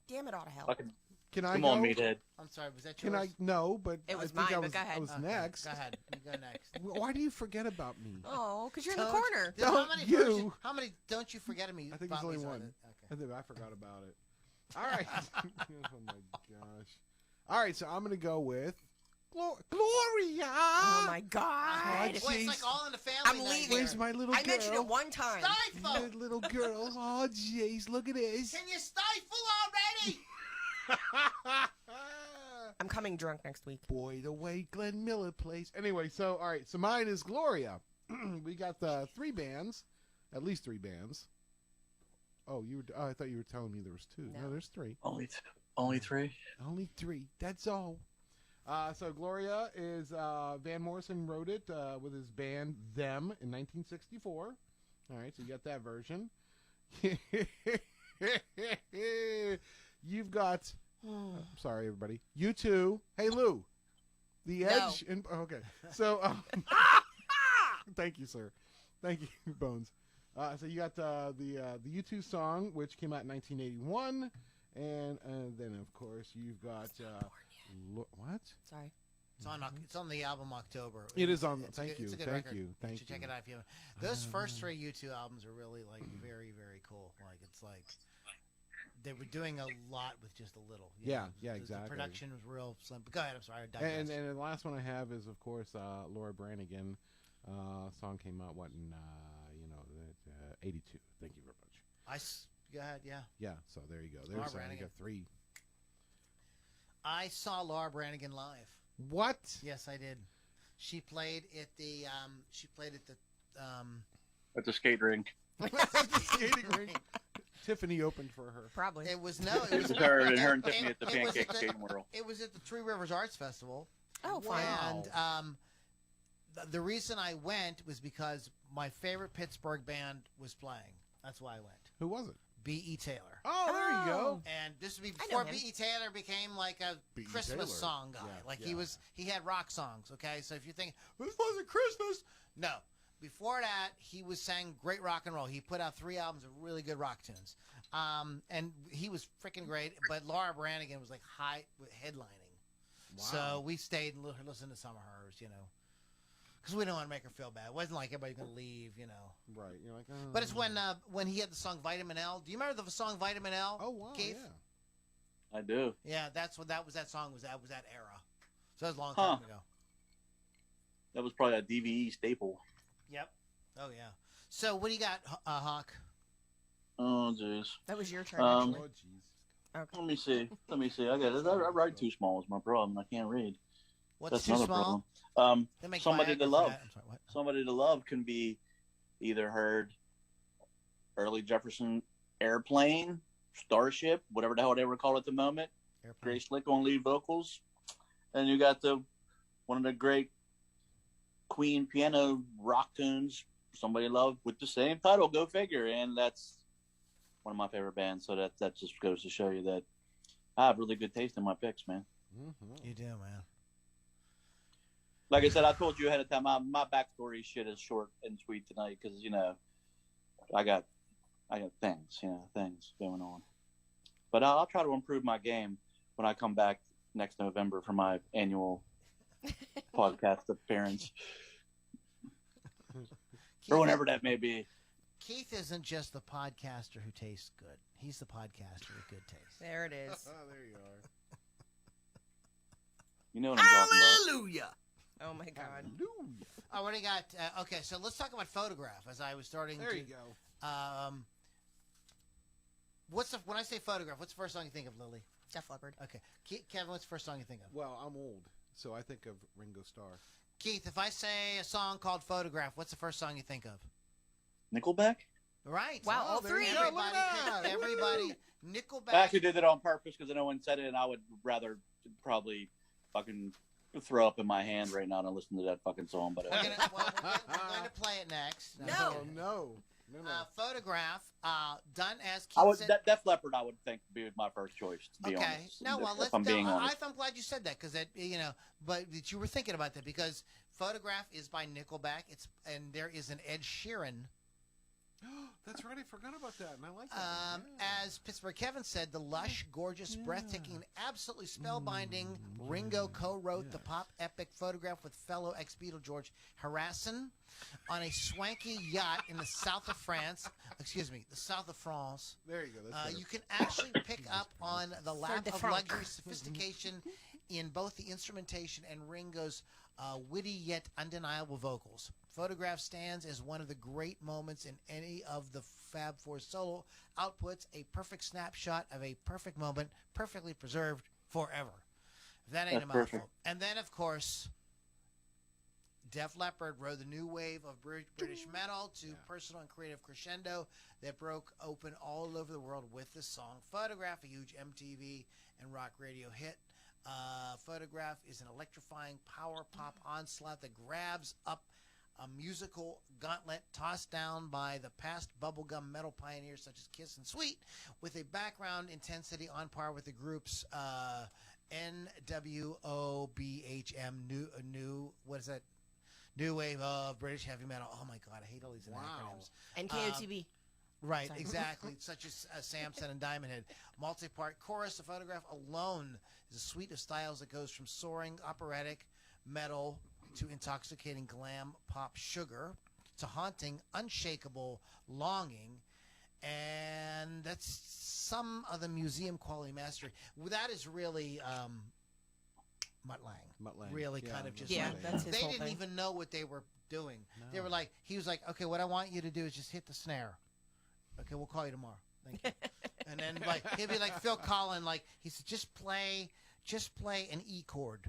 Damn it, ought to help. Fucking, Can I come go? on, meathead. I'm sorry, was that yours? Can I? No, but It was I think mine, I but was, go ahead. I was Okay, next. Go ahead. You go next. Why do you forget about me? Oh, because you're in the Don't- corner. How Don't many you. versions- How many don't you forget of me? I think there's only Bobby's on one. it? I Okay. think I forgot about it. All right. Oh my gosh. All right, so I'm gonna go with Gloria. Oh my God. God. Boy, it's like all in the family. I'm night leaving. here. Where's my little I girl? mentioned it one time. Stifle! That little girl. Oh, jeez, look at this. Can you stifle already? I'm coming drunk next week. Boy, the way Glenn Miller plays. Anyway, so all right, so mine is Gloria. We got three bands, at least three bands. Oh, I thought you were telling me there was two. No, No. there's three. Only three. Only three. That's all. So Gloria is Van Morrison wrote it with his band Them in 1964. All right, so you got that version. You've got. Sorry, everybody. You two. Hey, Lou. The Edge. No. Okay. So. Thank you, sir. Thank you, Bones. So you got the U2 song, which came out in 1981, and then of course you've got what? Sorry. It's on the album October. It is on. It's a Thank good- you, it's a good thank record. you, thank should you. check it out if you haven't. Those first three U2 albums are really like very, very cool. Like it's like they were doing a lot with just a little. you Yeah, know. yeah, The exactly. production was real slim. But go ahead. I'm sorry. I And digressed. the last one I have is of course Laura Branigan. Song came out in 82. Thank you very much. Go ahead. Yeah. Yeah, so there you go. There's Laura you Branigan. got three. I saw Laura Branigan live. What? Yes, I did. She played at the. At the skate rink. Skating rink. Tiffany opened for her. Probably. It was no. It was her and Tiffany at the it was Pancake Skating World. It was at the Three Rivers Arts Festival. Oh, fine. And the reason I went was because my favorite Pittsburgh band was playing. That's why I went. Who was it? B.E. Taylor. Oh, there you go. And this would be I know before him. B.E. Taylor became like a B.E. Christmas Taylor. song guy. Yeah, Like yeah. he had rock songs, okay? So if you think, this wasn't Christmas. No. Before that, he was sang great rock and roll. He put out 3 albums of really good rock tunes. And he was freaking great. But Laura Branigan was like headlining. Wow. So we stayed and listened to some of hers, because we didn't want to make her feel bad. It wasn't like everybody's going to leave, Right. You're like, But it's when he had the song Vitamin L. Do you remember the song Vitamin L? Oh, wow. Keith? Yeah. I do. Yeah, that's what that song was. That was that era. So that was a long Huh. time ago. That was probably a DVE staple. Yep. Oh yeah. So what do you got, Hawk? Oh, jeez. That was your turn, Um, actually. Oh, jeez. Okay. Let me see. I got it. I write too small is my problem. I can't read. What's That's too another small? problem. They make Somebody Viagra to for love. that. I'm sorry, what? Somebody to love can be either heard early Jefferson Airplane, Starship, whatever the hell they were called at the moment. Airplane. Grace Slick on lead vocals. And you got one of the great Queen piano rock tunes, Somebody to Love, with the same title, go figure. And that's one of my favorite bands. So that just goes to show you that I have really good taste in my picks, man. Mm-hmm. You do, man. Like I said, I told you ahead of time, my backstory shit is short and sweet tonight because, I got things going on. But I'll try to improve my game when I come back next November for my annual podcast appearance, or whenever that may be. Keith isn't just the podcaster who tastes good. He's the podcaster with good taste. There it is. Oh, there you are. You know what I'm talking about. Hallelujah. Oh, my God. Hallelujah. I already got. Okay, so let's talk about Photograph. As I was starting. There you go. When I say Photograph, what's the first song you think of, Lily? Def Leppard. Okay, Kevin, what's the first song you think of? Well, I'm old, so I think of Ringo Starr. Keith, if I say a song called Photograph, what's the first song you think of? Nickelback? Right. Wow, all there you three. go. Look Everybody, at that. everybody, Nickelback. I actually did that on purpose because no one said it, and I would rather probably fucking throw up in my hand right now than listen to that fucking song. But We're going to play it next. No. Oh, no. No, no. Photograph, done as I Keith would said. Def Leppard. I would think would be my first choice. To be Okay. honest, No, well, if I'm being honest. I'm glad you said that because but that you were thinking about that because Photograph is by Nickelback. And there is an Ed Sheeran. That's right. I forgot about that, and I like that. As Pittsburgh Kevin said, the lush, gorgeous, breathtaking, and absolutely spellbinding Ringo co-wrote the pop epic Photograph with fellow ex-Beatle George Harrison on a swanky yacht in the south of France. Excuse me, the south of France. There you go. That's You can actually pick up on the lap de of France. luxury sophistication in both the instrumentation and Ringo's witty yet undeniable vocals. Photograph stands as one of the great moments in any of the Fab Four's solo outputs, a perfect snapshot of a perfect moment, perfectly preserved forever. If that ain't That's a mouthful. perfect. And then, of course, Def Leppard rode the new wave of British metal to personal and creative crescendo that broke open all over the world with the song Photograph, a huge MTV and rock radio hit. Photograph is an electrifying power pop onslaught that grabs up a musical gauntlet tossed down by the past bubblegum metal pioneers such as Kiss and Sweet, with a background intensity on par with the group's NWOBHM, new what is that? New wave of British heavy metal. Oh my God, I hate all these acronyms. And KOTB. Right, Sorry. exactly. Such as Samson and Diamond Head. Multi-part chorus. The Photograph alone is a suite of styles that goes from soaring operatic metal to intoxicating glam pop sugar to haunting, unshakable longing. And that's some of the museum quality mastery. Well, that is really Mutt Lange. Mutt Lange. Really Yeah, kind of just Yeah, like, that's his they whole didn't thing. even know what they were doing. They No. were like, he was like, okay, what I want you to do is just hit the snare. Okay, we'll call you tomorrow. Thank you. And then like he'd be like Phil Collin, like he said, just play an E chord.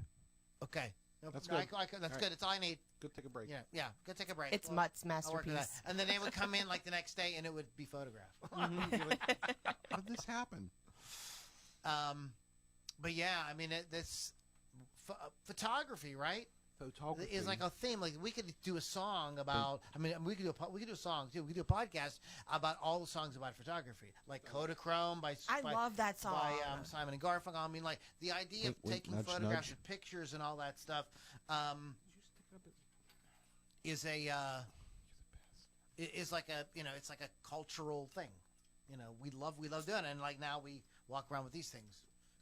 Okay. That's No, good. that's All good. right. That's all I need. Go take a break. Yeah. Go take a break. It's Well, Mutt's I'll work with that. masterpiece. And then they would come in like the next day, and it would be Photograph. How did this happen? But yeah, I mean, this photography, right? Photography Is like a theme. Like we could do a song about. I mean, we could do a song too. We could do a podcast about all the songs about photography, like Kodachrome by. I love that song. By Simon and Garfunkel. I mean, like the idea of Wink, taking nudge, photographs nudge. of pictures and all that stuff is like a it's like a cultural thing. You know, we love doing it, and like now we walk around with these things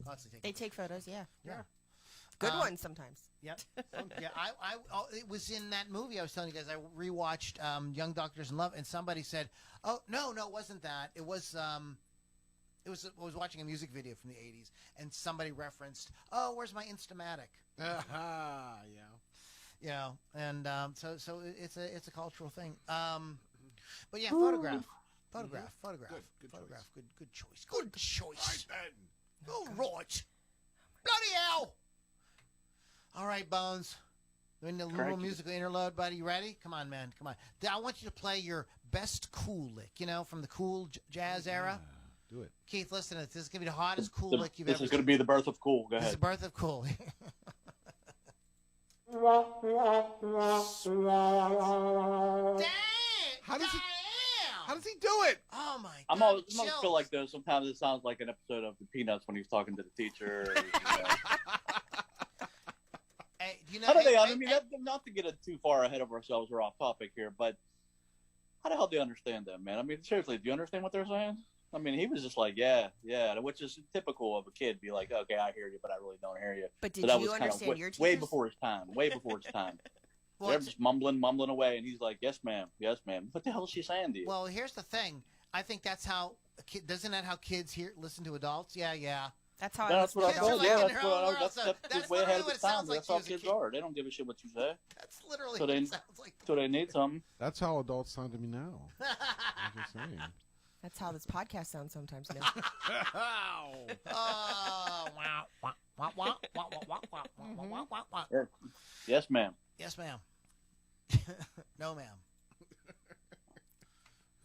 constantly. They take photos, yeah. Yeah. Good ones sometimes. Yep. Yeah, it was in that movie I was telling you guys. I rewatched Young Doctors in Love, and somebody said, "Oh, no, it wasn't that. It was I was watching a music video from the '80s, and somebody referenced, "Oh, where's my Instamatic?" Yeah. You know, and so it's a cultural thing. But yeah, photograph. Good choice. Good choice. Then. All right. Bloody hell! All right, Bones. Doing the little Cranky. musical interlude, buddy. You ready? Come on, man. Come on. I want you to play your best cool lick, from the cool jazz era. Do it. Keith, listen to this. This is going to be the hottest cool The- lick you've this ever is going to be the birth of cool. Go This is ahead. the birth of cool. Damn! How does he- Damn! How does he do it? Oh, my God. I'm always chills. feel like though sometimes it sounds like an episode of the Peanuts when he's talking to the teacher. Hey, How do they? I hey, mean, hey, not to get it too far ahead of ourselves or off topic here, but how the hell do you understand them, man? I mean, seriously, do you understand what they're saying? I mean, he was just like, yeah, which is typical of a kid. Be like, okay, I hear you, but I really don't hear you. But So did that you was kind of understand your teachers? way before his time. Way before his time. well, They're it's- just mumbling away, and he's like, yes, ma'am. What the hell is she saying to you? well, here's the thing. I think that's how doesn't that how kids listen to adults? Yeah. That's how That's I what I was. Kids are told like you. in That's their what own I- world, that's so that's that's way literally ahead of what his it sounds time. like That's to how you as a kids kid. are. They don't give a shit what you say. That's literally So what they- it sounds like. So they need something. That's how adults sound to me now. I'm just saying. That's how this podcast sounds sometimes now. Oh, wow, wow, wow, wow, wow, wow, wow, wow, wow, wow, wow. Yes, ma'am. Yes, ma'am. No, ma'am.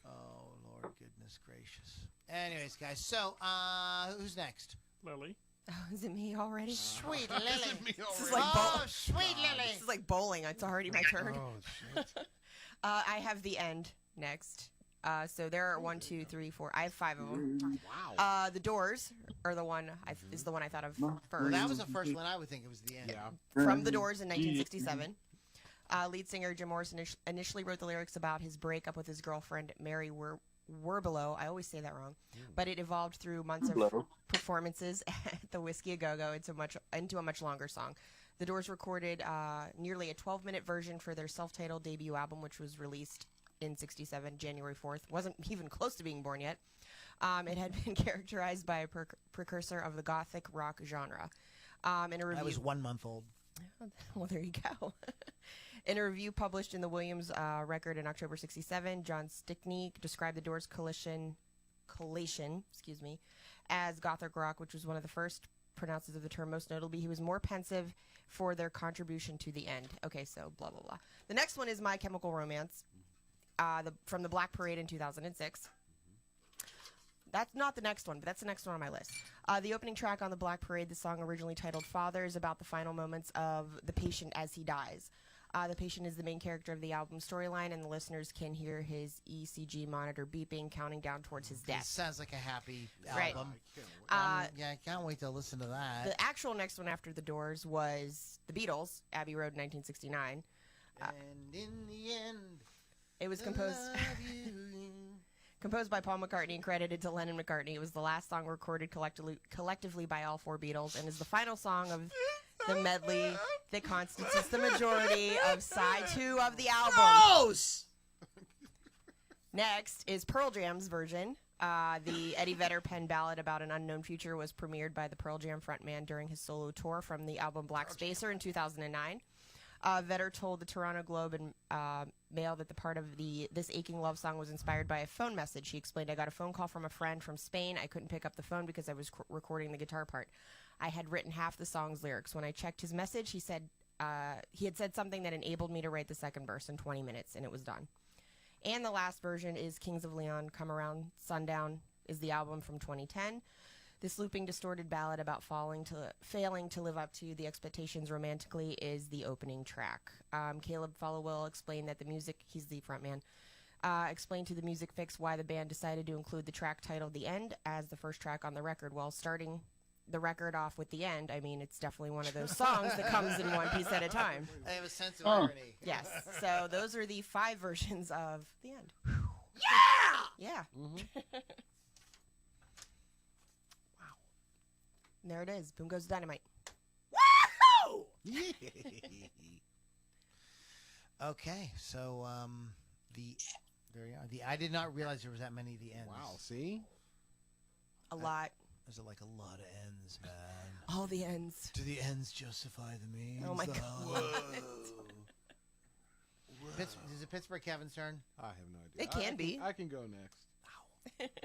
Oh, Lord, goodness gracious. Anyways, guys, so who's next? Lily. Oh, is it me already? Sweet Lily. This is like Oh, sweet Lily. This is like bowling. It's already my turn. Oh shit. I have the end next. So there are 1, 2, 3, 4. I have 5 of them. Wow. The Doors are the one is the one I thought of Well, first. that was the first one. I would think it was the end. Yeah. From the Doors in 1967. Lead singer Jim Morrison initially wrote the lyrics about his breakup with his girlfriend Mary Werbelow. I always say that wrong, but it evolved through months of performances at the Whiskey A Go Go into a much longer song. The Doors recorded nearly a 12-minute version for their self-titled debut album, which was released in '67, January 4th. Wasn't even close to being born yet. It had been characterized by a precursor of the gothic rock genre. In a review, I was 1 month old. Well, there you go. In a review published in the Williams record in October '67, John Stickney described the Doors' collation, as gothic rock, which was one of the first pronouncers of the term. Most notably, he was more pensive for their contribution to the end. Okay, so blah, blah, blah. The next one is My Chemical Romance from the Black Parade in 2006. That's not the next one, but that's the next one on my list. The opening track on the Black Parade, the song originally titled Father, is about the final moments of the patient as he dies. The patient is the main character of the album storyline, and the listeners can hear his ECG monitor beeping, counting down towards his It death. sounds like a happy Right. album. Uh, Yeah, I can't wait to listen to that. The actual next one after the Doors was the Beatles, Abbey Road, 1969. And in the end, It was I composed love you. composed by Paul McCartney and credited to Lennon McCartney. It was the last song recorded collectively by all 4 Beatles, and is the final song of the medley that constitutes the majority of side 2 of the album. Gross! Next is Pearl Jam's version. The Eddie Vedder pen ballad about an unknown future was premiered by the Pearl Jam frontman during his solo tour from the album Black Spacer in 2009. Vedder told the Toronto Globe and Mail that the part of this aching love song was inspired by a phone message. He explained, "I got a phone call from a friend from Spain. I couldn't pick up the phone because I was recording the guitar part. I had written half the song's lyrics. When I checked his message, he said he had said something that enabled me to write the second verse in 20 minutes, and it was done." And the last version is Kings of Leon, Come Around Sundown, is the album from 2010. This looping, distorted ballad about failing to live up to the expectations romantically is the opening track. Caleb Followill explained that the music, he's the frontman, explained to the Music Fix why the band decided to include the track titled The End as the first track on the record. While starting the record off with The End, I mean, it's definitely one of those songs that comes in one piece at a time. I have a sense of irony. Yes, so those are the 5 versions of The End. Yeah! And there it is. Boom goes the dynamite. Woo! Okay, so there you are. I did not realize there was that many of the ends. Wow, see? A lot. There's like a lot of ends, man. All the ends. Do the ends justify the means? Oh my God. Is it Pittsburgh Kevin's turn? I have no idea. It can be. I can go next. I can go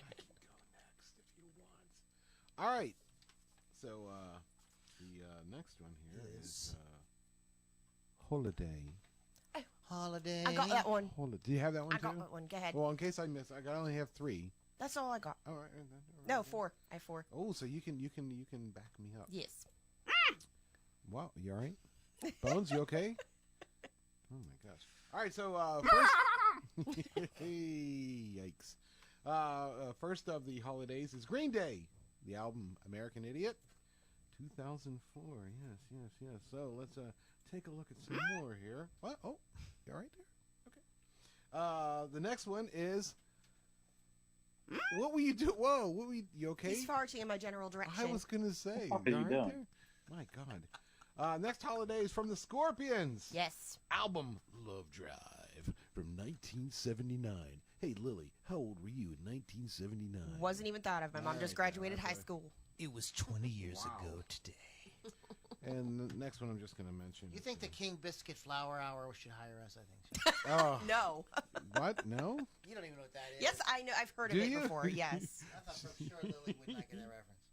next if you want. All right. So the next one here is Holiday. Holiday. I got that one. Do you have that one I too? got that one. Go ahead. Well, in case I miss, I only have 3. That's all I got. All right. No, 4. I have 4. Oh, so you can back me up. Yes. Wow, you all right? Bones, you okay? Oh my gosh. All right, so first, yikes. First of the holidays is Green Day, the album American Idiot, 2004. Yes. So let's take a look at some more here. What? Oh, you all right there? Okay. The next one is. What will you do? Whoa, you okay? He's farting in my general direction. I was gonna say. What are you all right doing? there? My God. Next holiday is from the Scorpions. Yes. Album Love Drive from 1979. Hey, Lily, how old were you in 1979? Wasn't even thought of. My mom just graduated high school. It was 20 years Wow. ago today. And the next one I'm just going to mention. You think the King Biscuit Flour Hour should hire us? I think. So. Oh, No. what? No? You don't even know what that is. Yes, I know. I've heard Do of it you? before. Yes. I thought for sure Lily would not get that reference.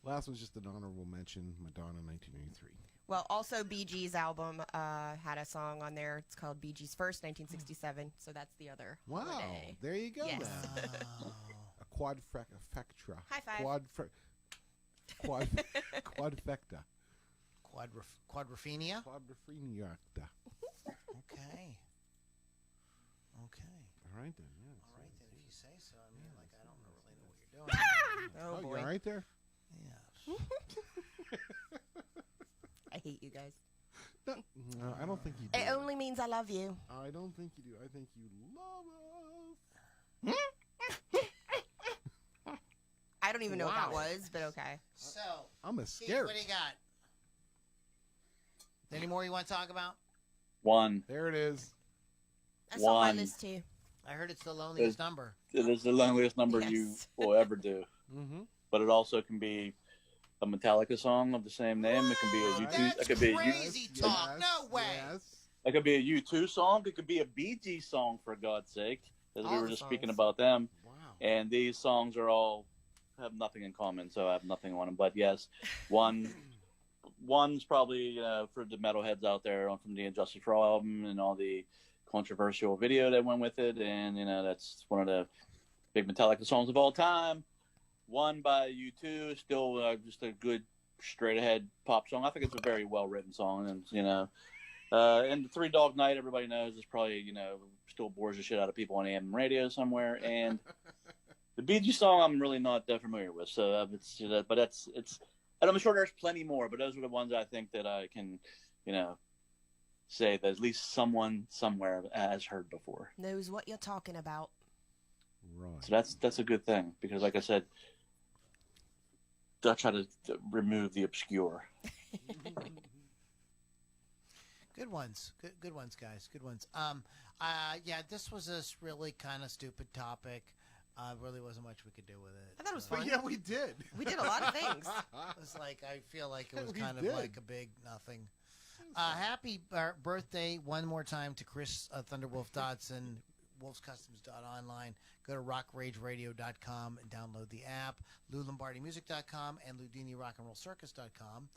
Last one's just an honorable mention. Madonna, 1983. Well, also Bee Gees' album had a song on there. It's called Bee Gees First, 1967. So that's the other Wow. holiday. There you go. Yes. then. Wow. A quadfecta. High five. Quadfecta. Quadrophenia? Quadrophenia. Okay. Okay. All right then. Yeah. All right, then, if you say so. I mean, like, I don't really know what you're doing. Oh, You boy. all right there? Yes. I hate you guys. No, I don't think you do. It only means I love you. I don't think you do. I think you love us. I don't even know what that Wow. was, but okay. So, I'm a Steve, scared. what do you got? Any more you want to talk about? One. There it is. That's on my One. list, too. I heard it's the loneliest number. It is the loneliest number Yes. you will ever do. Mm-hmm. But it also can be a Metallica song of the same name. It can be a What? U2. That's It could be a U, crazy talk. No way. Yes. it could be a U2 song. It could be a Bee Gees song, for God's sake, as we All were the just speaking songs. about them. Wow. And these songs are all have nothing in common, so I have nothing on them. But yes, one's probably for the metalheads out there from the Injustice for All album and all the controversial video that went with it, and that's one of the big Metallica songs of all time. One by U2, still just a good straight ahead pop song. I think it's a very well written song, and and the Three Dog Night, everybody knows, is probably still bores the shit out of people on AM radio somewhere, and the Bee Gees song I'm really not that familiar with, so but it's and I'm sure there's plenty more, but those are the ones I think that I can say that at least someone somewhere has heard before. Knows what you're talking about. Right. So that's a good thing, because like I said, I try to remove the obscure. Good ones. Good ones, guys. Good ones. Yeah, this was a really kind of stupid topic. Really wasn't much we could do with it. I thought it was So- fun. But yeah, we did. We did a lot of things. It was like, I feel like it was We kind of did. like a big nothing. Happy birthday one more time to Chris Thunderwolf Dodson, wolfscustoms.online. Go to rockrageradio.com and download the app, LouLombardiMusic.com and LoudiniRockandRollCircus.com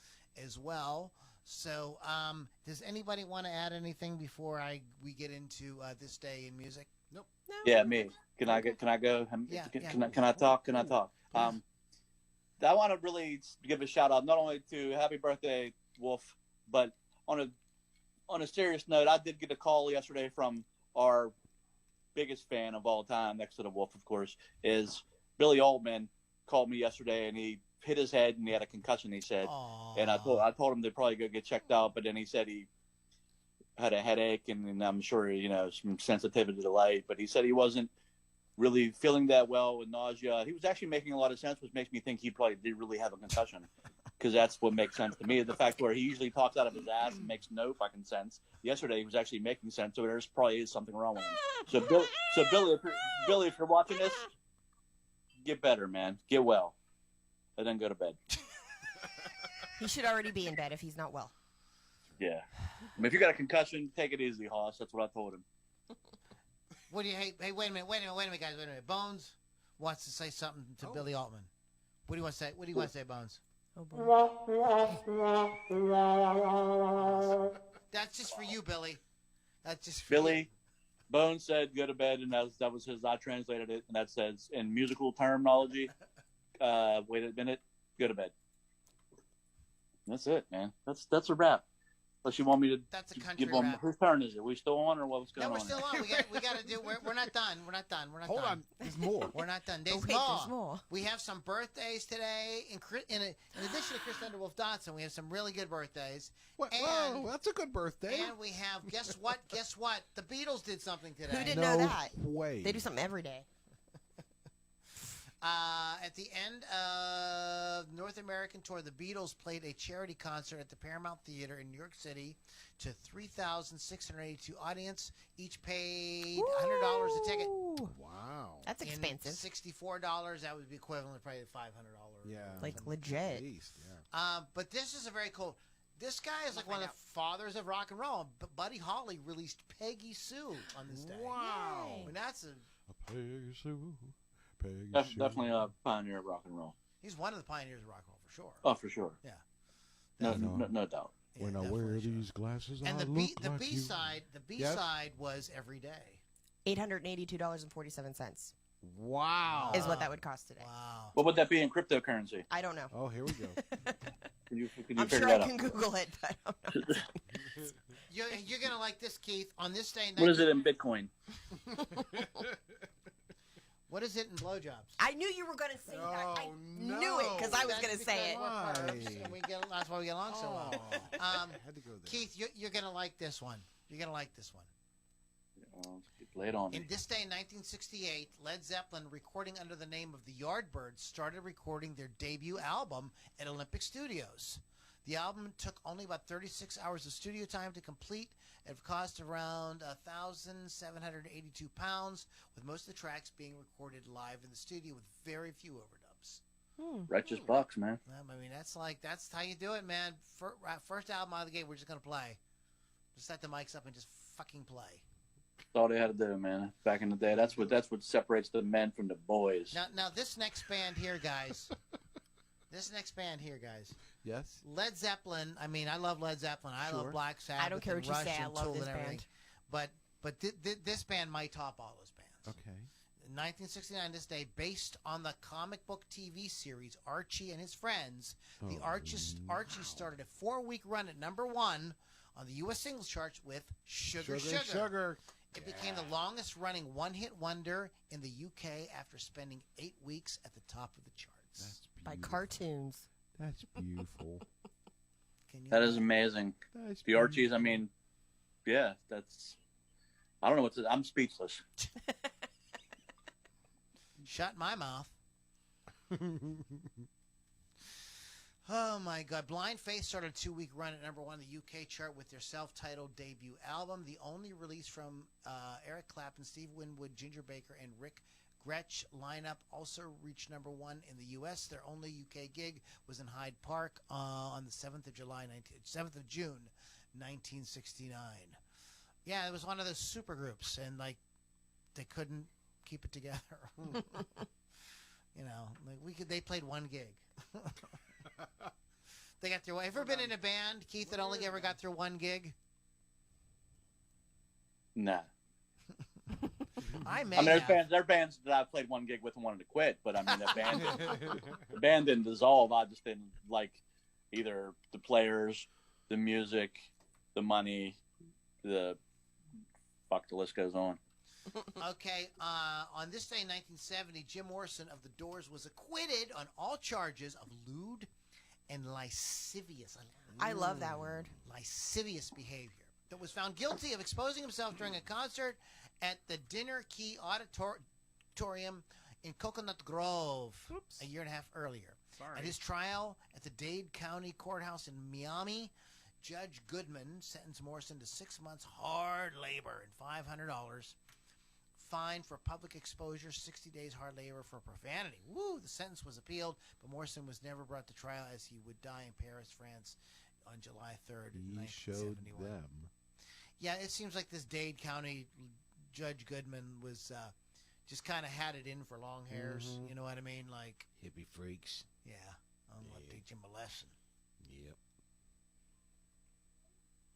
as well. So, does anybody want to add anything before we get into this day in music? No. Yeah, me. Can I go? Yeah, Can I talk? Can I talk? I want to really give a shout out not only to happy birthday, Wolf, but on a serious note, I did get a call yesterday from our biggest fan of all time, next to the Wolf, of course, is Billy Oldman. Called me yesterday and he hit his head and he had a concussion, he said. Aw. And I told him to probably go get checked out, but then he said he had a headache and I'm sure some sensitivity to light, but he said he wasn't really feeling that well with nausea. He was actually making a lot of sense, which makes me think he probably did really have a concussion, because that's what makes sense to me. The fact where he usually talks out of his ass and makes no fucking sense. Yesterday he was actually making sense, so there's probably is something wrong with him. So Billy, if you're watching this, get better, man. Get well, and then go to bed. He should already be in bed if he's not well. Yeah. I mean, if you got a concussion, take it easy, Hoss. That's what I told him. What do you hey, wait a minute, guys, wait a minute. Bones wants to say something to Billy Altman. What do you want to say? What do you want to say, Bones? Oh boy. That's just for you, Billy. That's just for Billy, you. Bones said go to bed, and that was his. I translated it, and that says in musical terminology. Wait a minute, go to bed. That's it, man. That's a wrap. Unless you want me to That's a country give them rap. whose turn is it? We still on or what's going No, we're on? still on. We got to do. We're not done. We're not done. We're not Hold done. on. There's more. We're not done. Oh, There's wait, more. there's more. We have some birthdays today. In addition to Chris Thunderwolf Dodson, we have some really good birthdays. What? And- Whoa, that's a good birthday. And we have, guess what? Guess what? The Beatles did something today. Who didn't no know that? way. They do something every day. At the end of North American tour, the Beatles played a charity concert at the Paramount Theater in New York City to 3,682 audience. Each paid $100 a ticket. Ooh, Wow. that's In expensive. $64, that would be equivalent to probably $500. Yeah. Like At legit. least, yeah. But this is a very cool. This guy is like Find one of out. the fathers of rock and roll. But Buddy Holly released Peggy Sue on this day. Wow. Yay. And that's Peggy Sue, Peggy Sue. Definitely a pioneer of rock and roll. he's one of the pioneers of rock and roll for sure. Oh, for sure. Yeah. No, Definitely. no doubt. Yeah, When I definitely wear sure. these glasses, And I the look B like you. side, the B side was Every Day. $882.47. Wow. is what that would cost today. Wow. What would that be in cryptocurrency? I don't know. Oh, here we go. Can you I'm figure sure I that can out? Google it, but I don't know. You're gonna like this, Keith. On this day, What is it in Bitcoin? What is it in blowjobs? I knew you were going to say that. I Oh, knew it because I was That's going to say because it. we're partners, Why? and that's why we get along so well. Had to go there. Keith, you're gonna like this one. You're gonna like this one. Lay it on In me. this day, in 1968, Led Zeppelin, recording under the name of the Yardbirds, started recording their debut album at Olympic Studios. The album took only about 36 hours of studio time to complete at a cost of around £1,782, with most of the tracks being recorded live in the studio with very few overdubs. Righteous bucks, man. I mean, that's how you do it, man. First album out of the gate, we're just going to play. Just set the mics up and just fucking play. That's all they had to do, man. Back in the day, that's what separates the men from the boys. Now this next band here, guys. Yes. Led Zeppelin. I mean, I love Led Zeppelin. I love Sure. Black Sabbath. I don't care and what you say, Rush I and love Tool this and everything. band. But this band might top all those bands. Okay. In 1969, this day, based on the comic book TV series Archie and His Friends, the Archie started a 4-week run at number 1 on the U.S. singles charts with Sugar Sugar. Sugar. It became the longest-running one-hit wonder in the UK after spending 8 weeks at the top of the charts. That's By beautiful. cartoons. That's beautiful. Can you That is amazing. That's The Archies, I mean, yeah, that's. I don't know what to. I'm speechless. Shut my mouth. Oh my God. Blind Faith started a 2-week run at number 1 in the UK chart with their self-titled debut album. The only release from Eric Clapton, Steve Winwood, Ginger Baker, and Rick Gretsch lineup also reached number 1 in the U.S. Their only UK gig was in Hyde Park on the 7th of June, 1969. Yeah, it was one of those super groups, and like they couldn't keep it together. You know, like they played one gig. They got through. Ever been in a band, Keith, that only ever got through one gig? Nah. I may I mean, have. there are bands that I played one gig with and wanted to quit, but I mean, the band didn't dissolve. I just didn't like either the players, the music, the money, the list goes on. Okay, on this day in 1970, Jim Morrison of The Doors was acquitted on all charges of lewd and lascivious. I love that word. Lascivious behavior. That was found guilty of exposing himself during a concert at the Dinner Key Auditorium in Coconut Grove a year and a half earlier. At his trial at the Dade County Courthouse in Miami, Judge Goodman sentenced Morrison to 6 months hard labor and $500. Fine for public exposure, 60 days hard labor for profanity. Woo! The sentence was appealed, but Morrison was never brought to trial as he would die in Paris, France on July 3rd, He showed 1971. them. Yeah, it seems like this Dade County Judge Goodman was just kind of had it in for long hairs. Mhm. You know what I mean? Like, Hippie freaks. yeah, I'm going to teach him a lesson. Yep.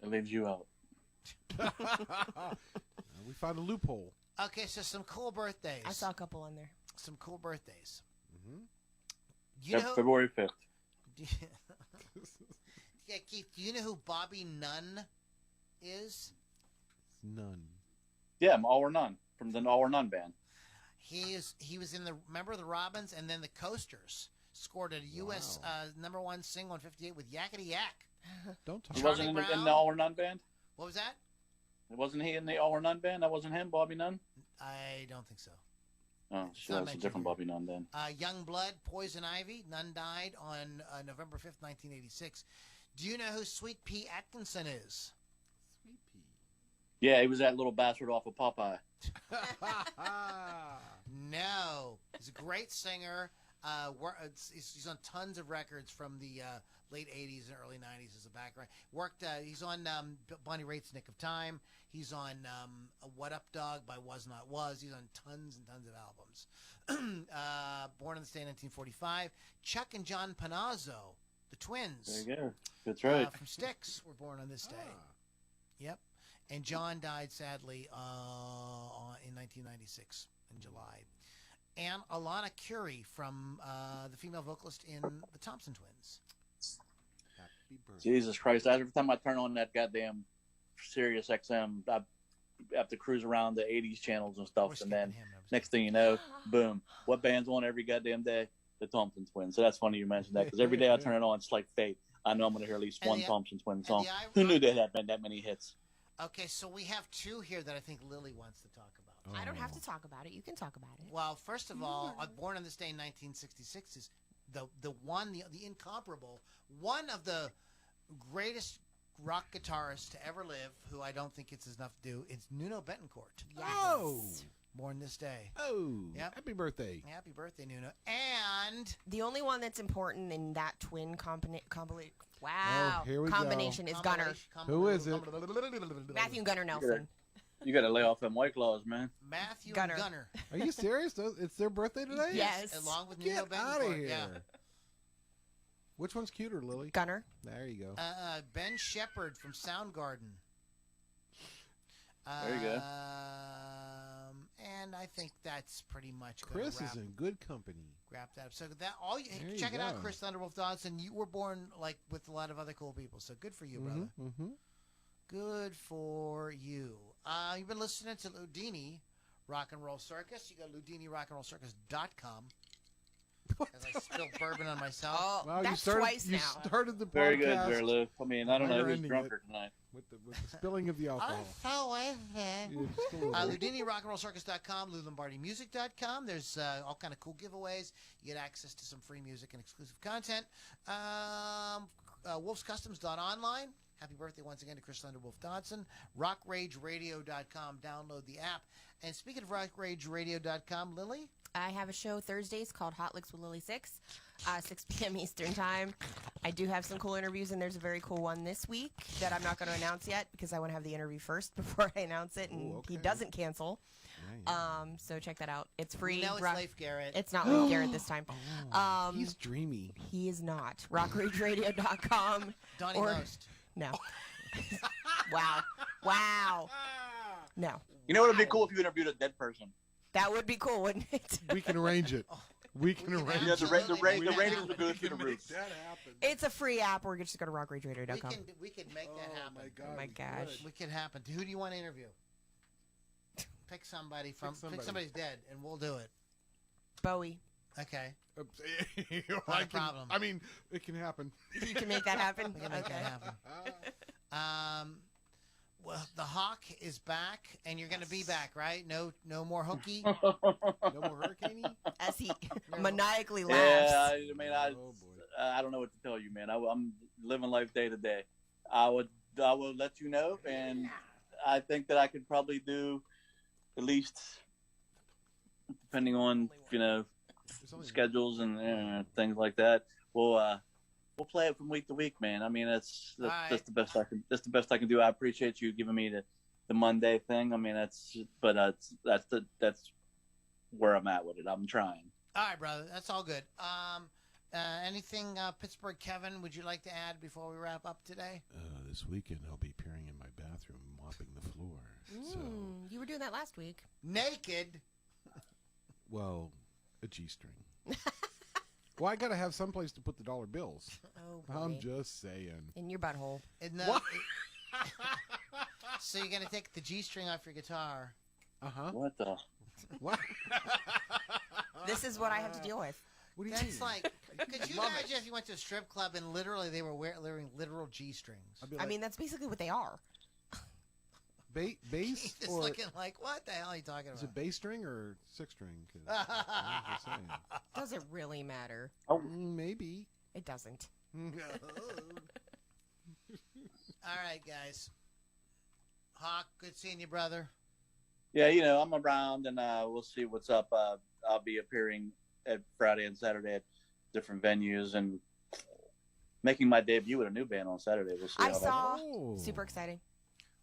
It leaves you out. We found a loophole. Okay, so some cool birthdays. I saw a couple on there. Some cool birthdays. Mm-hmm. You know, February 5th. yeah, Keith, do you know who Bobby Nunn is? None. Yeah, All or None from the All or None band. He was in the Remember the Robins and then the Coasters. Scored a U.S. #1 single in '58 with Yakety Yak. Don't talk. He Charlie wasn't in the Brown? All or None band. What was that? Wasn't he in the All or None band? That wasn't him, Bobby Nunn. I don't think so. Oh, It's shit, not that's a mentioned different here. Bobby Nunn then. Young Blood, Poison Ivy. Nunn died on November 5th, 1986. Do you know who Sweet Pea Atkinson is? Sweet pea. Yeah, he was that little bastard off of Popeye. No. He's a great singer. He's on tons of records from the late 80s and early 90s as a background. He's on Bonnie Raitt's Nick of Time. He's on What Up Dog by Was Not Was. He's on tons and tons of albums. Born in the state in 1945. Chuck and John Panazzo, the twins. There you go. That's right. From Styx were born on this day. Ah. Yep. And John died sadly in 1996 in July. and Alana Curie from the female vocalist in the Thompson Twins. Happy birthday. Jesus Christ! Every time I turn on that goddamn Sirius XM, I have to cruise around the '80s channels and We're stuff, and skipping then him. next thing you know, boom! What band's on every goddamn day? The Thompson Twins. So that's funny you mentioned that because every day I turn it on, it's like fate. I know I'm going to hear at least And one the- Thompson Twin and song. the Who knew they had that many hits? Okay, so we have two here that I think Lily wants to talk about. I don't have to talk about it. You can talk about it. Well, first of all, Born on this Day in 1966 is the incomparable, one of the greatest rock guitarists to ever live, who I don't think gets enough to do. It's Nuno Betancourt. Yes. Oh. Born this day. Oh. Yep. Happy birthday. Happy birthday, Nuno. And The only one that's important in that twin wow, Oh, here we go. combination is Gunner. Who is it? Matthew and Gunner Nelson. You got to lay off them White Claws, man. Matthew Gunner. and Gunner. Are you serious? It's their birthday today? Yes. Along with Nuno Get out of Betancourt. here. Yeah. Which one's cuter, Lily? Gunner. There you go. Ben Shepherd from Soundgarden. There you go. And I think that's pretty much gonna Chris wrap, is in good company. wrap that up. So that all There you check it out, go. Chris Thunderwolf Dodson. You were born like with a lot of other cool people, so good for you, brother. Mm-hmm. Good for you. You've been listening to Ludini Rock and Roll Circus. You go to LudiniRockandRollCircus.com. As I spilled bourbon on myself. Oh, Wow, that's you twice you now. started the Very good, podcast Bear Lou. I mean, I don't know You're who's ending drunker tonight. with the spilling of the alcohol. So is Yeah, it. just a little bit. LudiniRockandRollCircus.com, LouLombardiMusic.com. There's all kind of cool giveaways. You get access to some free music and exclusive content. WolfsCustoms.online. Happy birthday once again to Chris Thunderwolf Dodson. RockRageRadio.com. Download the app. And speaking of RockRageRadio.com, Lily? I have a show Thursdays called Hot Licks with Lily 6, 6 p.m. Eastern Time. I do have some cool interviews, and there's a very cool one this week that I'm not going to announce yet because I want to have the interview first before I announce it, and Ooh, okay. he doesn't cancel. Yeah, yeah. So check that out. It's free. No, it's Leif Garrett. It's not Leif Garrett this time. He's dreamy. He is not. RockRageRadio.com. Donnie or- Most. No. Wow. No. You know what would be cool if you interviewed a dead person? That would be cool, wouldn't it? We can arrange it. We can We can arrange Yeah, it. the Absolutely. ratings would go through the Make roof. that happen. It's a free app, or just go to RockRageRadio.com. We can make that happen. My God. Oh my we gosh. could. We can happen. Who do you want to interview? Pick somebody from. Pick somebody's dead, and we'll do it. Bowie. Okay. I a problem. I mean, it can happen. You can make that happen? We can make that happen. Well, the Hawk is back, and you're going to be back, right? No more hooky. No more hurricane. As he maniacally Yeah, laughs. I mean, Oh boy. I don't know what to tell you, man. I'm living life day to day. I will let you know, and I think that I could probably do at least, depending on schedules and things like that. We'll play it from week to week, man. I mean, that's the best I can. That's the best I can do. I appreciate you giving me the Monday thing. I mean, that's where I'm at with it. I'm trying. All right, brother. That's all good. Anything, Pittsburgh Kevin, would you like to add before we wrap up today? This weekend I'll be appearing in my bathroom mopping the floor. So, You were doing that last week. Naked. well, a G-string. Well, I gotta have someplace to put the dollar bills. Oh, boy. I'm just saying. In your butthole. What? So you're going to take the G-string off your guitar. What the? What? This is what I have to deal with. What do you That's mean? like, could you Love imagine if you went to a strip club and literally they were wearing literal G-strings? I'd be I like, mean, that's basically what they are. bass He's just or looking like, what the hell are you talking is about? it bass string or six string? 'Cause I'm just saying. Does it really matter? Maybe. It doesn't. All right, guys. Hawk, good seeing you, brother. Yeah, I'm around, and we'll see what's up. I'll be appearing at Friday and Saturday at different venues, and making my debut with a new band on Saturday. We'll see. I how that saw. Oh. Super exciting.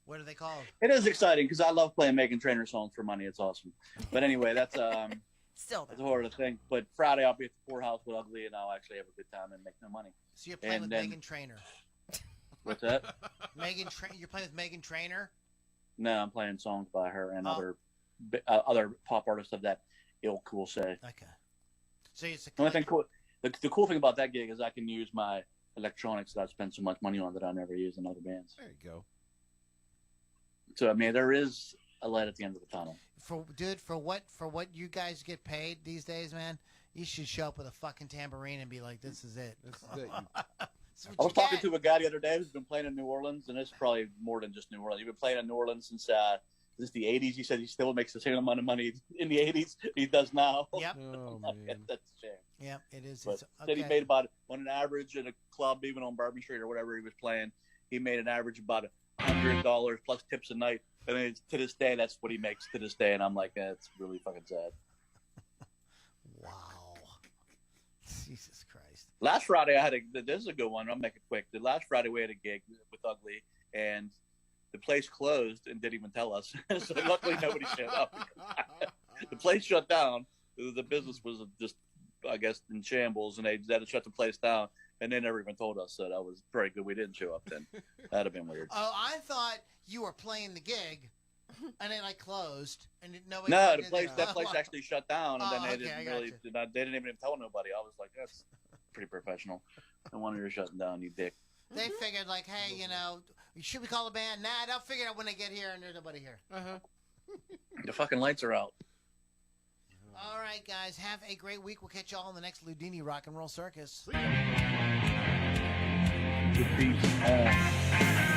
What are they called? It is exciting because I love playing Megan Trainor songs for money. It's awesome. But anyway, that's Still, that's a though. whole other thing. But Friday I'll be at the Poorhouse with Ugly, and I'll actually have a good time and make no money. So you're playing And with then- Megan Trainor. What's that? You're playing with Megan Trainor? No, I'm playing songs by her and Oh. other pop artists of that ilk, we'll say. Okay. So it's a The only thing cool, the cool thing about that gig is I can use my electronics that I spend so much money on that I never use in other bands. There you go. So I mean, there is a light at the end of the tunnel. for what you guys get paid these days, man. You should show up with a fucking tambourine and be like, "This is it." This is it. I was talking to a guy the other day who's been playing in New Orleans, and it's probably more than just New Orleans. He's been playing in New Orleans since this the 80s. He said he still makes the same amount of money in the 80s he does now. Yep. Oh, man. That's a shame. Yep, it is. But It's, said he made about, on an average at a club, even on Bourbon Street or whatever he was playing, he made an average about $100 plus tips a night. I mean, to this day, that's what he makes to this day, and I'm like, that's really fucking sad. Wow. Jesus Christ. Last Friday, this is a good one. I'll make it quick. The last Friday, we had a gig with Ugly, and the place closed and didn't even tell us. So luckily, nobody showed up. The place shut down. The business was just, I guess, in shambles, and they had to shut the place down, and they never even told us. So that was very good. We didn't show up then. That'd have been weird. Oh, I thought you were playing the gig, and it like closed, and nobody. No, did that place actually shut down, and then they okay, they didn't even tell nobody. I was like, that's pretty professional. No wonder you're shutting down, you dick. They figured like, hey, should we call a band? Nah, they'll figure it out when they get here, and there's nobody here. The fucking lights are out. All right, guys, have a great week. We'll catch y'all in the next Ludini Rock and Roll Circus. Good peace.